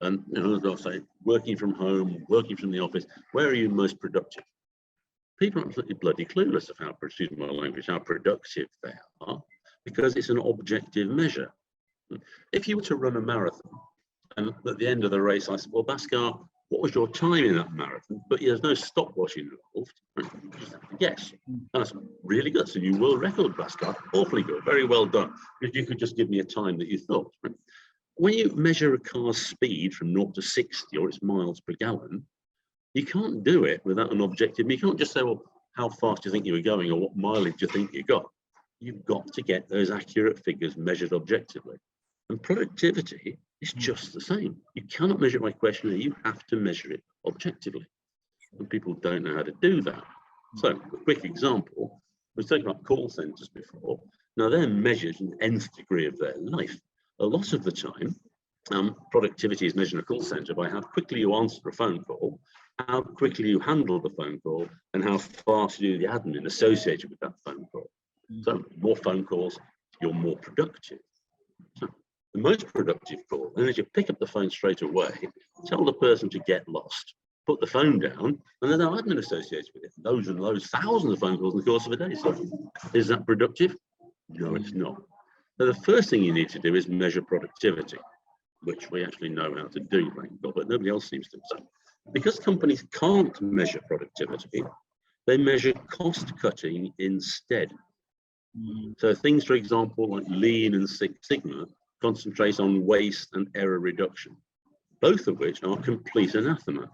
And they'll say, working from home, working from the office, where are you most productive? People are absolutely bloody clueless of how, excuse my language, how productive they are, because it's an objective measure. If you were to run a marathon, and at the end of the race, I said, well, Bhaskar, what was your time in that marathon? But there's no stopwatch involved. Yes, that's really good. So you world record, Bhaskar, awfully good, very well done. If you could just give me a time that you thought. When you measure a car's speed from 0 to 60 or its miles per gallon, you can't do it without an objective. You can't just say, well, how fast do you think you were going or what mileage do you think you got? You've got to get those accurate figures measured objectively. And productivity is just the same. You cannot measure it by questionnaire, you have to measure it objectively. And people don't know how to do that. So, a quick example, we was talking about call centers before. Now, they're measured in the nth degree of their life. A lot of the time, productivity is measured in a call center by how quickly you answer a phone call, how quickly you handle the phone call, and how fast you do the admin associated with that phone call. So, more phone calls, you're more productive. So, the most productive call, then, is you pick up the phone straight away, tell the person to get lost, put the phone down, and there's no admin associated with it. Those and those thousands of phone calls in the course of a day. So, is that productive? No, it's not. So the first thing you need to do is measure productivity, which we actually know how to do, thank God, but nobody else seems to. So, because companies can't measure productivity, they measure cost cutting instead. So things, for example, like Lean and Six Sigma concentrate on waste and error reduction, both of which are complete anathema.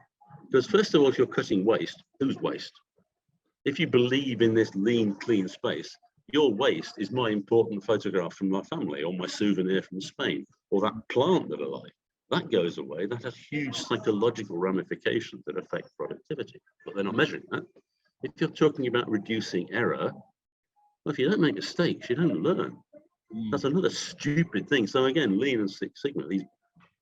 Because first of all, if you're cutting waste, whose waste? If you believe in this lean, clean space, your waste is my important photograph from my family or my souvenir from Spain or that plant that I like. That goes away. That has huge psychological ramifications that affect productivity, but they're not measuring that. If you're talking about reducing error, well, if you don't make mistakes, you don't learn. That's another stupid thing. So again, Lean and Six Sigma, these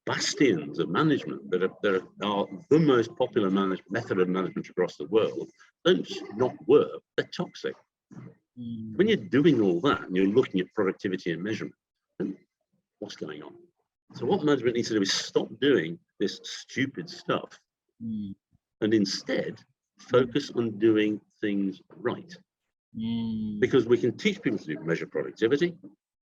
bastions of management that are the most popular method of management across the world, don't just not work, they're toxic. When you're doing all that and you're looking at productivity and measurement, then what's going on? So what management needs to do is stop doing this stupid stuff and instead focus on doing things right. Because we can teach people to measure productivity.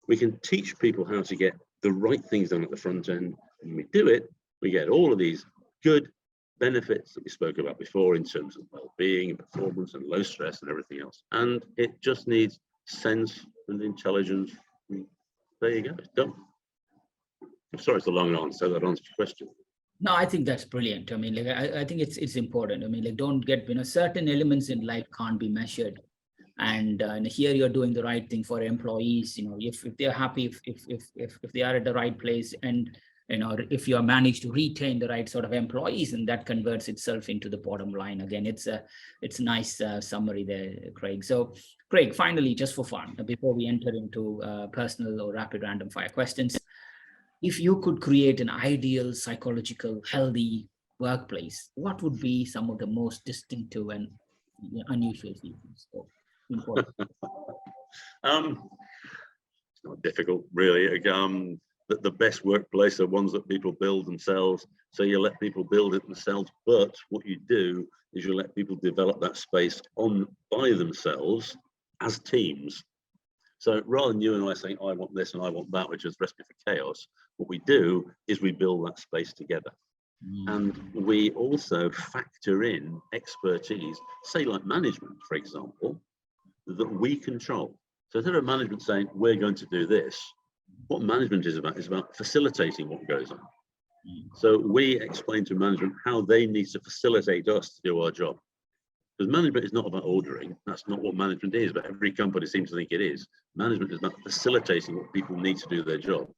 We can teach people how to get the right things done at the front end. When we do it, we get all of these good benefits that we spoke about before in terms of well-being and performance and low stress and everything else. And it just needs sense and intelligence. And there you go, it's done. I'm sorry, it's a long answer. That answers your question. No, I think that's brilliant. I mean, like, I think it's important. I mean, like, don't get, certain elements in life can't be measured. And here you're doing the right thing for employees, if they're happy, if they are at the right place, and if you are managed to retain the right sort of employees, and that converts itself into the bottom line. Again, it's a nice summary there, Craig. So Craig, finally, just for fun, before we enter into personal or rapid random fire questions, if you could create an ideal psychological healthy workplace, what would be some of the most distinctive and unusual features? Important. It's not difficult, really. The best workplace are ones that people build themselves. So you let people build it themselves, but what you do is you let people develop that space by themselves as teams. So rather than you and I saying, I want this and I want that, which is a recipe for chaos, what we do is we build that space together. And we also factor in expertise, say like management, for example, that we control. So instead of management saying, we're going to do this, what management is about facilitating what goes on. So we explain to management how they need to facilitate us to do our job. Because management is not about ordering. That's not what management is, but every company seems to think it is. Management is about facilitating what people need to do their job.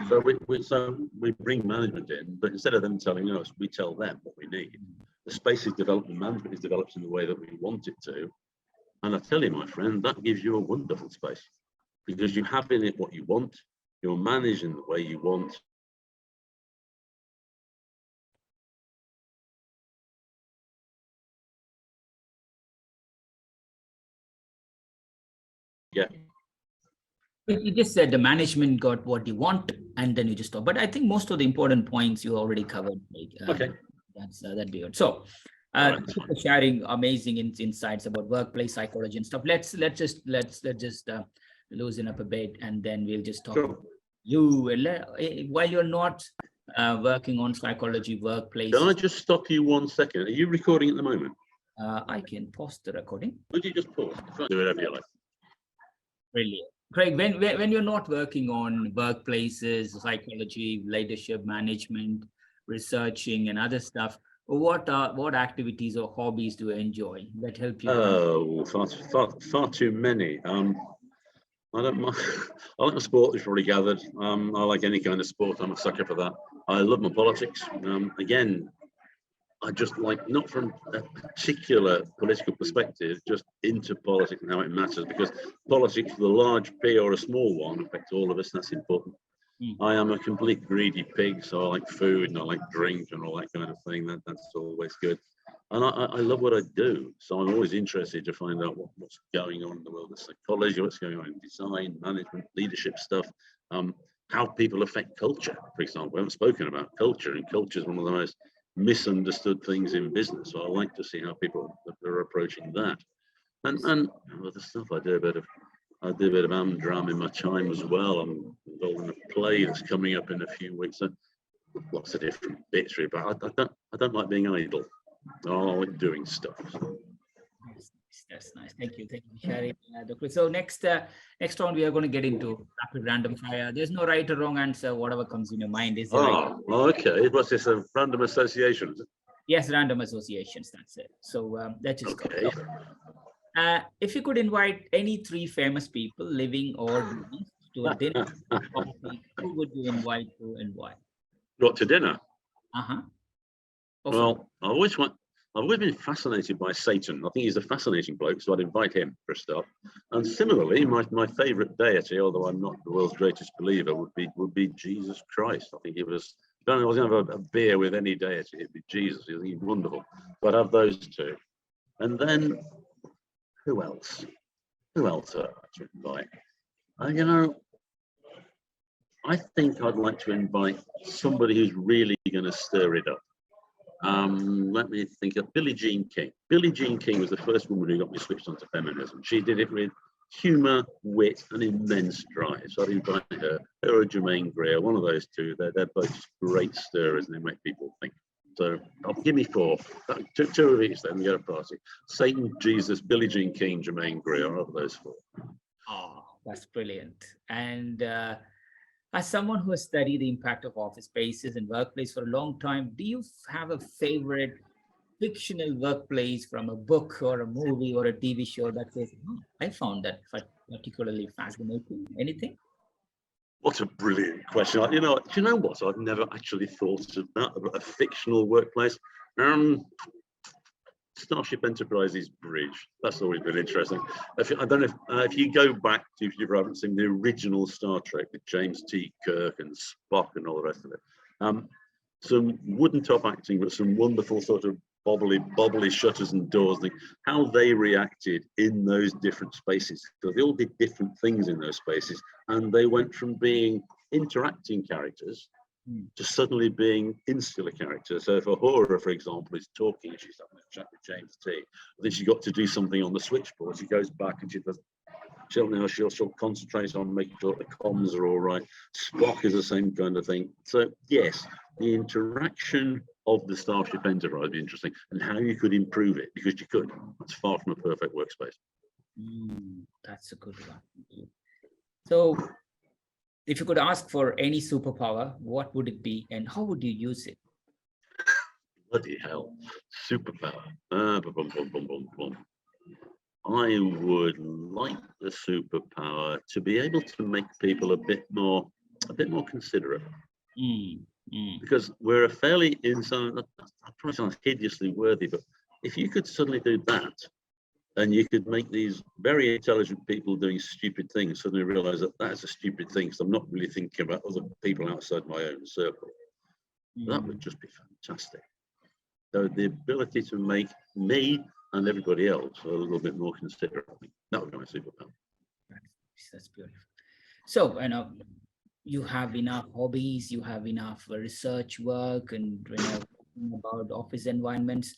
So we bring management in, but instead of them telling us, we tell them what we need. The space is developed, the management is developed in the way that we want it to. And I tell you, my friend, that gives you a wonderful space because you have in it what you want, you're managing the way you want. Yeah. You just said the management got what you want, and then you just talk. But I think most of the important points you already covered. Okay. That'd be good. So, thank you for sharing amazing insights about workplace psychology and stuff. Let's just loosen up a bit, and then we'll just talk about you while you're not working on psychology workplace. Can I just stop you 1 second? Are you recording at the moment? I can pause the recording. Would you just pause? Do whatever you like. Brilliant. Craig, when you're not working on workplaces, psychology, leadership, management, researching, and other stuff, What activities or hobbies do you enjoy that help you? Oh, far too many. I don't mind. I like my sport, as you probably gathered. I like any kind of sport. I'm a sucker for that. I love my politics. Again, I just like, not from a particular political perspective, just into politics and how it matters, because politics, the large P or a small one, affects all of us. That's important. I am a complete greedy pig, so I like food and I like drink and all that kind of thing. That's always good. And I love what I do, so I'm always interested to find out what's going on in the world of psychology, what's going on in design, management, leadership stuff, how people affect culture, for example. We haven't spoken about culture, and culture is one of the most misunderstood things in business. So I like to see how people are approaching that. And other stuff, I do a bit of Amdram in my time as well. I'm involved in a play that's coming up in a few weeks. So lots of different bits, really, but I don't like being idle. I like doing stuff. That's nice. Thank you for sharing, Dr. So next round, we are going to get into rapid random fire. There's no right or wrong answer. Whatever comes in your mind is right. Okay. What's this? A random association? Yes, random associations. That's it. So let's just go. If you could invite any 3 famous people, living or deceased, to a dinner, who would you invite to and why? What, to dinner? Also, well, I've always been fascinated by Satan. I think he's a fascinating bloke, so I'd invite him for a start. And similarly, my favourite deity, although I'm not the world's greatest believer, would be Jesus Christ. I think he was. I don't know, I was going to have a beer with any deity. It'd be Jesus. I think he's wonderful. So I'd have those 2, and then who else? Who else to invite? I think I'd like to invite somebody who's really going to stir it up. Let me think of Billie Jean King. Billie Jean King was the first woman who got me switched onto feminism. She did it with humour, wit, and immense drive. So I'd invite her or Germaine Greer, one of those 2. They're both just great stirrers, and they make people think. So give me 4. 2 of each, then we get a party. Satan, Jesus, Billie Jean King, Germaine Greer, of those 4. Oh, that's brilliant. And as someone who has studied the impact of office spaces and workplace for a long time, do you have a favorite fictional workplace from a book or a movie or a TV show that says, I found that particularly fascinating? Anything? What a brilliant question. Do you know what? I've never actually thought of that, about a fictional workplace. Starship Enterprise's bridge. That's always been interesting. I don't know if you go back to, if you haven't seen the original Star Trek with James T. Kirk and Spock and all the rest of it. Some wooden top acting, but some wonderful sort of bobbly shutters and doors. How they reacted in those different spaces. So they all did different things in those spaces, and they went from being interacting characters to suddenly being insular characters. So if Ahura, for example, is talking, she's having a chat with James T. Then she got to do something on the switchboard. She goes back and she'll concentrate on making sure the comms are all right. Spock is the same kind of thing. So yes, the interaction of the Starship Enterprise would be interesting, and how you could improve it, because you could. That's far from a perfect workspace. That's a good one. So if you could ask for any superpower, what would it be and how would you use it? Bloody hell. Superpower. I would like the superpower to be able to make people a bit more considerate. Because we're a fairly insane, I probably sound hideously worthy, but if you could suddenly do that, and you could make these very intelligent people doing stupid things suddenly realize that that's a stupid thing, because I'm not really thinking about other people outside my own circle. That would just be fantastic. So the ability to make me and everybody else a little bit more considerate, that would be my superpower. That's beautiful. So, you have enough hobbies, you have enough research work, and about office environments.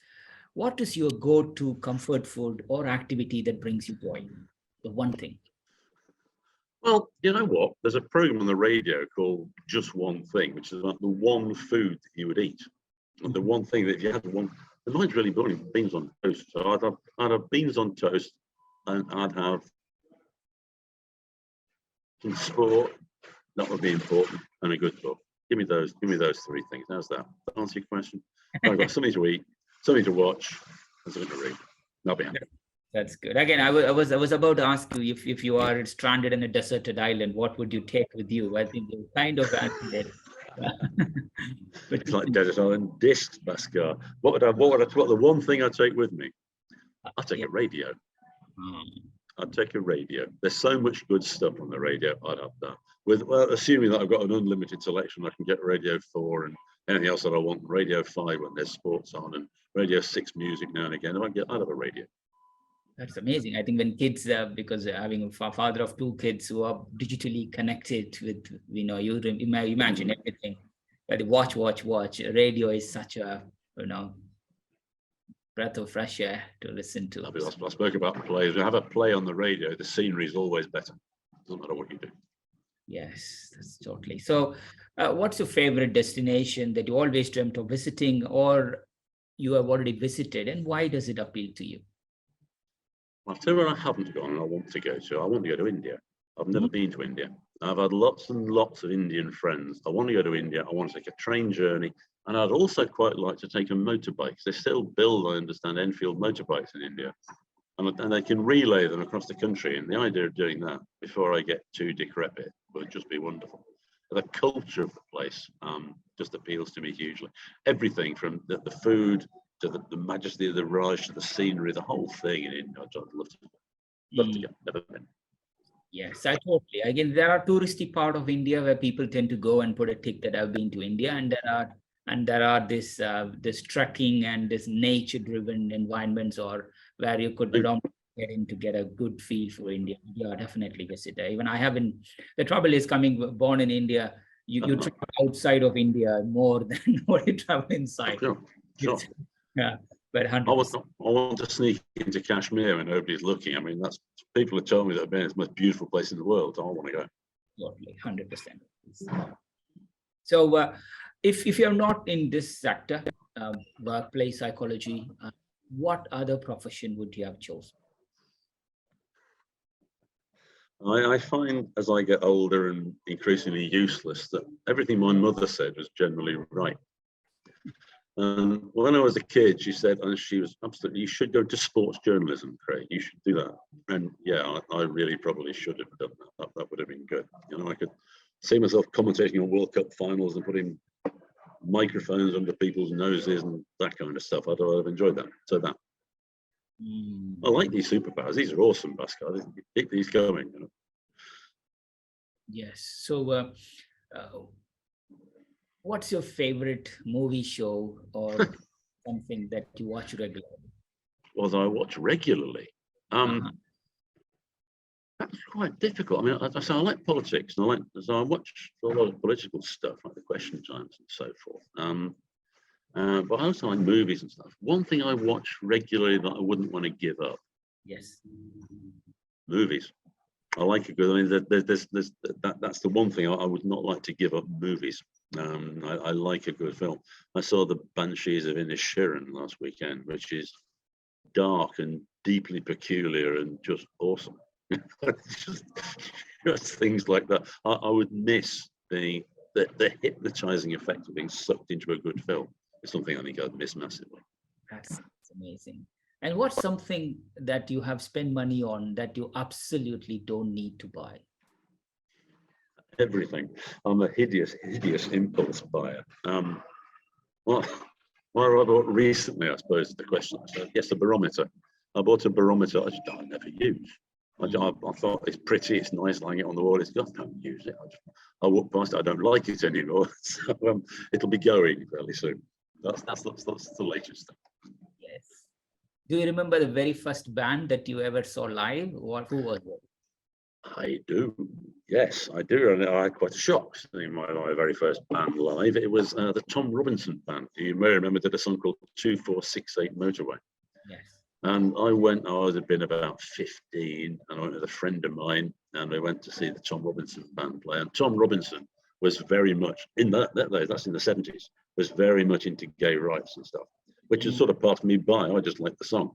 What is your go-to comfort food or activity that brings you joy? The one thing. Well, you know what? There's a program on the radio called Just One Thing, which is about the one food that you would eat. And the one thing that if you had one, the mine's really boring, beans on toast. So I'd have beans on toast, and I'd have some sport. That would be important, and a good book. Give me those 3 things. How's that? That answer your question? I've got something to eat, something to watch, and something to read. I'll be happy. That's good. Again, I was about to ask you if you are stranded in a deserted island, what would you take with you? I think you kind of answered it. But It's like desert island discs, Bhaskar. What the one thing I'd take with me? I'd take a radio. I'd take a radio. There's so much good stuff on the radio. I'd have that. Assuming that I've got an unlimited selection, I can get Radio 4 and anything else that I want. Radio 5 when there's sports on, and Radio 6 music now and again. I'd have a radio. That's amazing. I think when kids, because having a father of 2 kids who are digitally connected with, you imagine everything. But watch. Radio is such a, breath of fresh air to listen to. I spoke about plays. When I have a play on the radio, the scenery is always better. Doesn't matter what you do. Yes, that's totally. So what's your favorite destination that you always dreamt of visiting, or you have already visited, and why does it appeal to you? I'll tell you where I haven't gone and I want to go to. I want to go to India. I've never been to India. I've had lots and lots of Indian friends. I want to go to India. I want to take a train journey. And I'd also quite like to take a motorbike. They still build, I understand, Enfield motorbikes in India. And they can relay them across the country. And the idea of doing that before I get too decrepit would just be wonderful. The culture of the place just appeals to me hugely. Everything from the food to the majesty of the Raj, to the scenery, the whole thing in India. I'd love to go. Never been. Yes, I totally. Again, there are touristy part of India where people tend to go and put a tick that I've been to India, and there are this trekking and this nature-driven environments, or where you could get in to get a good feel for India. Yeah, definitely visit there. Even I haven't. The trouble is, born in India, you travel outside of India more than what you travel inside. Sure. Yeah, but I want to sneak into Kashmir when nobody's looking. I mean, that's people have told me that it's the most beautiful place in the world. I want to go. Totally, 100%. So, if you're not in this sector, workplace psychology, what other profession would you have chosen? I find as I get older and increasingly useless that everything my mother said was generally right. When I was a kid, she said, and she was absolutely, you should go to sports journalism, Craig. You should do that. And yeah, I really probably should have done that. That would have been good. I could see myself commentating on World Cup finals and putting microphones under people's noses and that kind of stuff. I'd have enjoyed that. So that. I like these superpowers. These are awesome, Bhaskar. Keep these going. Yes. So, what's your favorite movie show or something that you watch regularly? Well, I watch regularly. That's quite difficult. I mean, I like politics, and I watch a lot of political stuff, like the Question Times and so forth. But I also like movies and stuff. One thing I watch regularly that I wouldn't want to give up. Yes. Movies. I like a good. I mean, that's the one thing I would not like to give up. Movies. I like a good film. I saw The Banshees of Inisherin last weekend, which is dark and deeply peculiar and just awesome. just things like that. I would miss the hypnotizing effect of being sucked into a good film. It's something I think I'd miss massively. That's amazing. And what's something that you have spent money on that you absolutely don't need to buy? Everything. I'm a hideous impulse buyer. What I bought recently, I suppose, is the question. So, yes, a barometer. I bought a barometer I never use. I thought it's pretty, it's nice, lying it on the wall. It's just, I don't use it. I walk past it, I don't like it anymore. So it'll be going fairly soon. That's the latest thing. Yes. Do you remember the very first band that you ever saw live? Or who was it? I do. Yes, I do. And I had quite a shock seeing my very first band live. It was the Tom Robinson band. You may remember did a song called 2468 Motorway. Yes. And I would have been about 15, and I went with a friend of mine, and we went to see the Tom Robinson band play. And Tom Robinson was very much in that's in the 70s, was very much into gay rights and stuff, which has sort of passed me by. I just liked the song.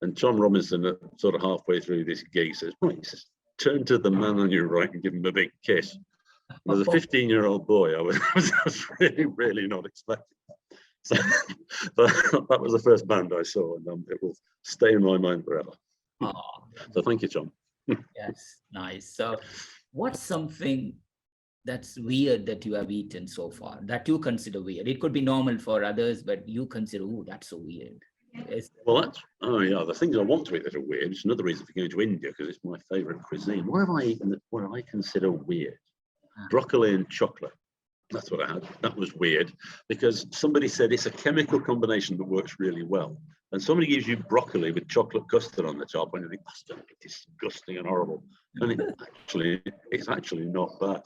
And Tom Robinson, sort of halfway through this gig, says, right, he says, turn to the man on your right and give him a big kiss. And as a 15-year-old boy, I was really, really not expecting. So that was the first band I saw, and it will stay in my mind forever. Oh, So thank you, Tom. yes, nice. So what's something that's weird that you have eaten so far that you consider weird? It could be normal for others, but you consider, oh, that's so weird. Yes. Well, the things I want to eat that are weird. It's another reason for going to India, because it's my favorite cuisine. What have I eaten that what I consider weird? Broccoli and chocolate. That's what I had. That was weird, because somebody said it's a chemical combination that works really well. And somebody gives you broccoli with chocolate custard on the top, and you think that's going to be disgusting and horrible. And it's actually not bad.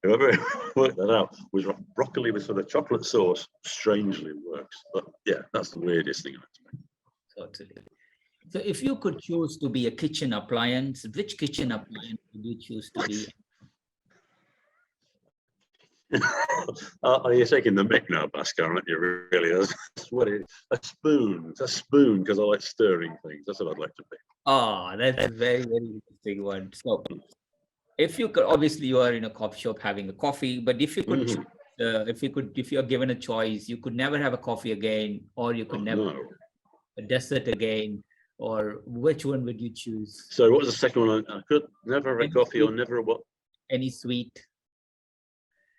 Whoever worked that out was broccoli with sort of chocolate sauce. Strangely works. But yeah, that's the weirdest thing I've Totally. So if you could choose to be a kitchen appliance, which kitchen appliance would you choose to be? Are you taking the mick now, Bhaskar? Aren't you really? That's what it is. A spoon. It's a spoon, because I like stirring things. That's what I'd like to be. Oh, that's a very, very interesting one. So if you could, obviously you are in a coffee shop having a coffee, but if you could, if you're given a choice, you could never have a coffee again, or you could never have a dessert again, or which one would you choose? So what was the second one? I could never have a coffee or never a what? Any sweet?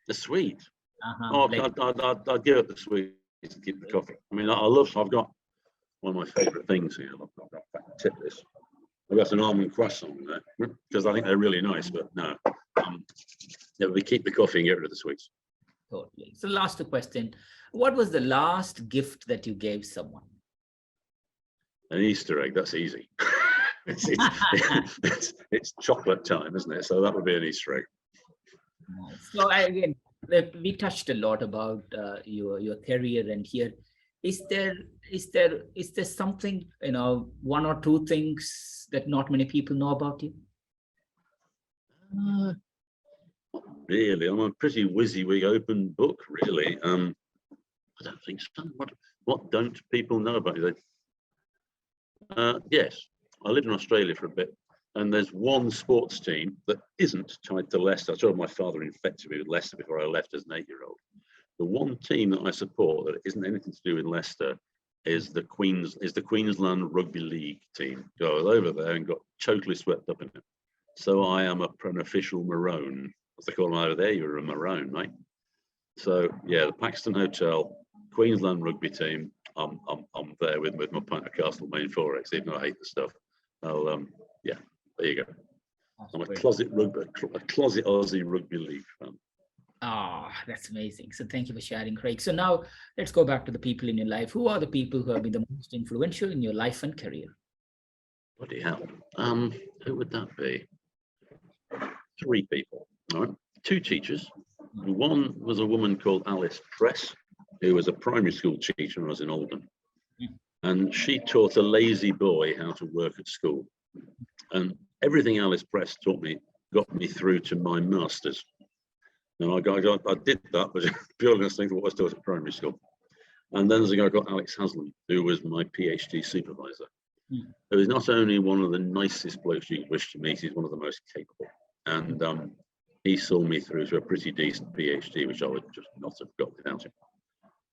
The sweet. Uh-huh. I'd give it the sweet to keep the coffee. I mean, I've got one of my favorite things here. I've got tip this. I've got an almond croissant there, because I think they're really nice, but no. We keep the coffee and get rid of the sweets. Totally. So last question. What was the last gift that you gave someone? An Easter egg, that's easy. it's chocolate time, isn't it? So that would be an Easter egg. So again, we touched a lot about your career, and here, is there something, one or two things that not many people know about you? Not really. I'm a pretty WYSIWYG open book, really. I don't think so. What don't people know about you? Yes, I lived in Australia for a bit. And there's one sports team that isn't tied to Leicester. I told my father infected me with Leicester before I left as an 8-year-old. The one team that I support that isn't anything to do with Leicester is the Queensland Rugby League team. So I was over there and got totally swept up in it. So I am an official maroon. As they call them over there, you're a maroon, mate. So yeah, the Paxton Hotel, Queensland Rugby team. I'm there with my pint of Castlemaine 4X, even though I hate the stuff. Yeah. There you go. I'm a closet Aussie rugby league fan. Ah, that's amazing. So thank you for sharing, Craig. So now let's go back to the people in your life. Who are the people who have been the most influential in your life and career? Bloody hell. Who would that be? 3 people. All right. 2 teachers. One was a woman called Alice Press, who was a primary school teacher when I was in Oldham. And she taught a lazy boy how to work at school. And everything Alice Press taught me got me through to my master's. And I did that, but purely listening to what I was taught at primary school. And then there's a guy called Alex Haslam, who was my PhD supervisor, who is not only one of the nicest blokes you could wish to meet, he's one of the most capable. And he saw me through to a pretty decent PhD, which I would just not have got without him.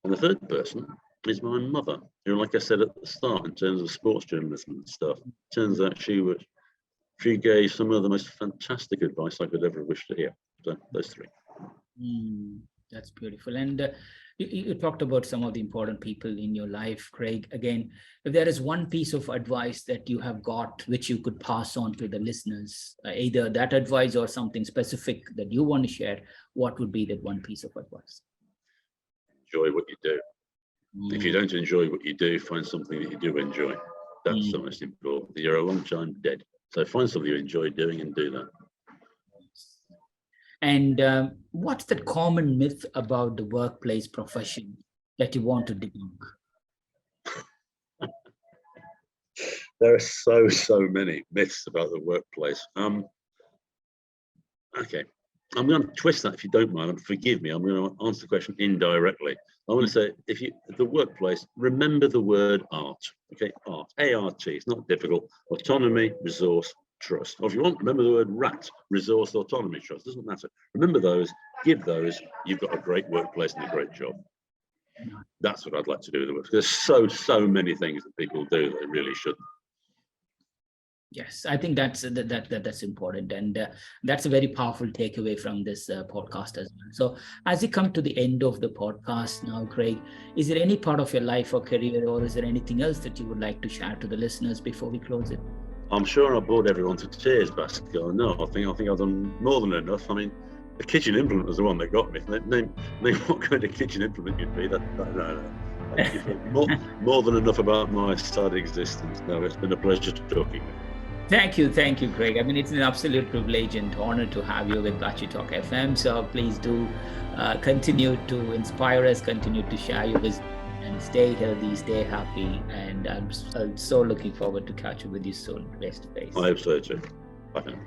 And the third person is my mother, who, like I said at the start, in terms of sports journalism and stuff, turns out she gave some of the most fantastic advice I could ever wish to hear. So those 3. That's beautiful. And you talked about some of the important people in your life, Craig. Again, if there is one piece of advice that you have got which you could pass on to the listeners, either that advice or something specific that you want to share, what would be that one piece of advice? Enjoy what you do. If you don't enjoy what you do, find something that you do enjoy. That's the most important. You're a long time dead. So find something you enjoy doing and do that. And what's the common myth about the workplace profession that you want to debunk? There are so many myths about the workplace. Okay, I'm going to twist that if you don't mind, and forgive me. I'm going to answer the question indirectly. I want to say, the workplace, remember the word art. Okay, art, ART. It's not difficult. Autonomy, resource, trust. Or if you want, remember the word RAT, resource, autonomy, trust. Doesn't matter. Remember those. Give those. You've got a great workplace and a great job. That's what I'd like to do with the work. There's so many things that people do that they really shouldn't. Yes, I think that's important, and that's a very powerful takeaway from this podcast as well. So, as you come to the end of the podcast now, Craig, is there any part of your life or career, or is there anything else that you would like to share to the listeners before we close it? I'm sure I bored everyone to tears, Pascal. No, I think I've done more than enough. I mean, the kitchen implement was the one that got me. Name what kind of kitchen implement you'd be. No. More than enough about my sad existence. No, it's been a pleasure talking with you. Thank you, Craig. I mean, it's an absolute privilege and honor to have you with Baachu Talk FM. So please do continue to inspire us, continue to share your wisdom, and stay healthy, stay happy. And I'm so looking forward to catching with you soon, face to face. I hope so too. Bye now.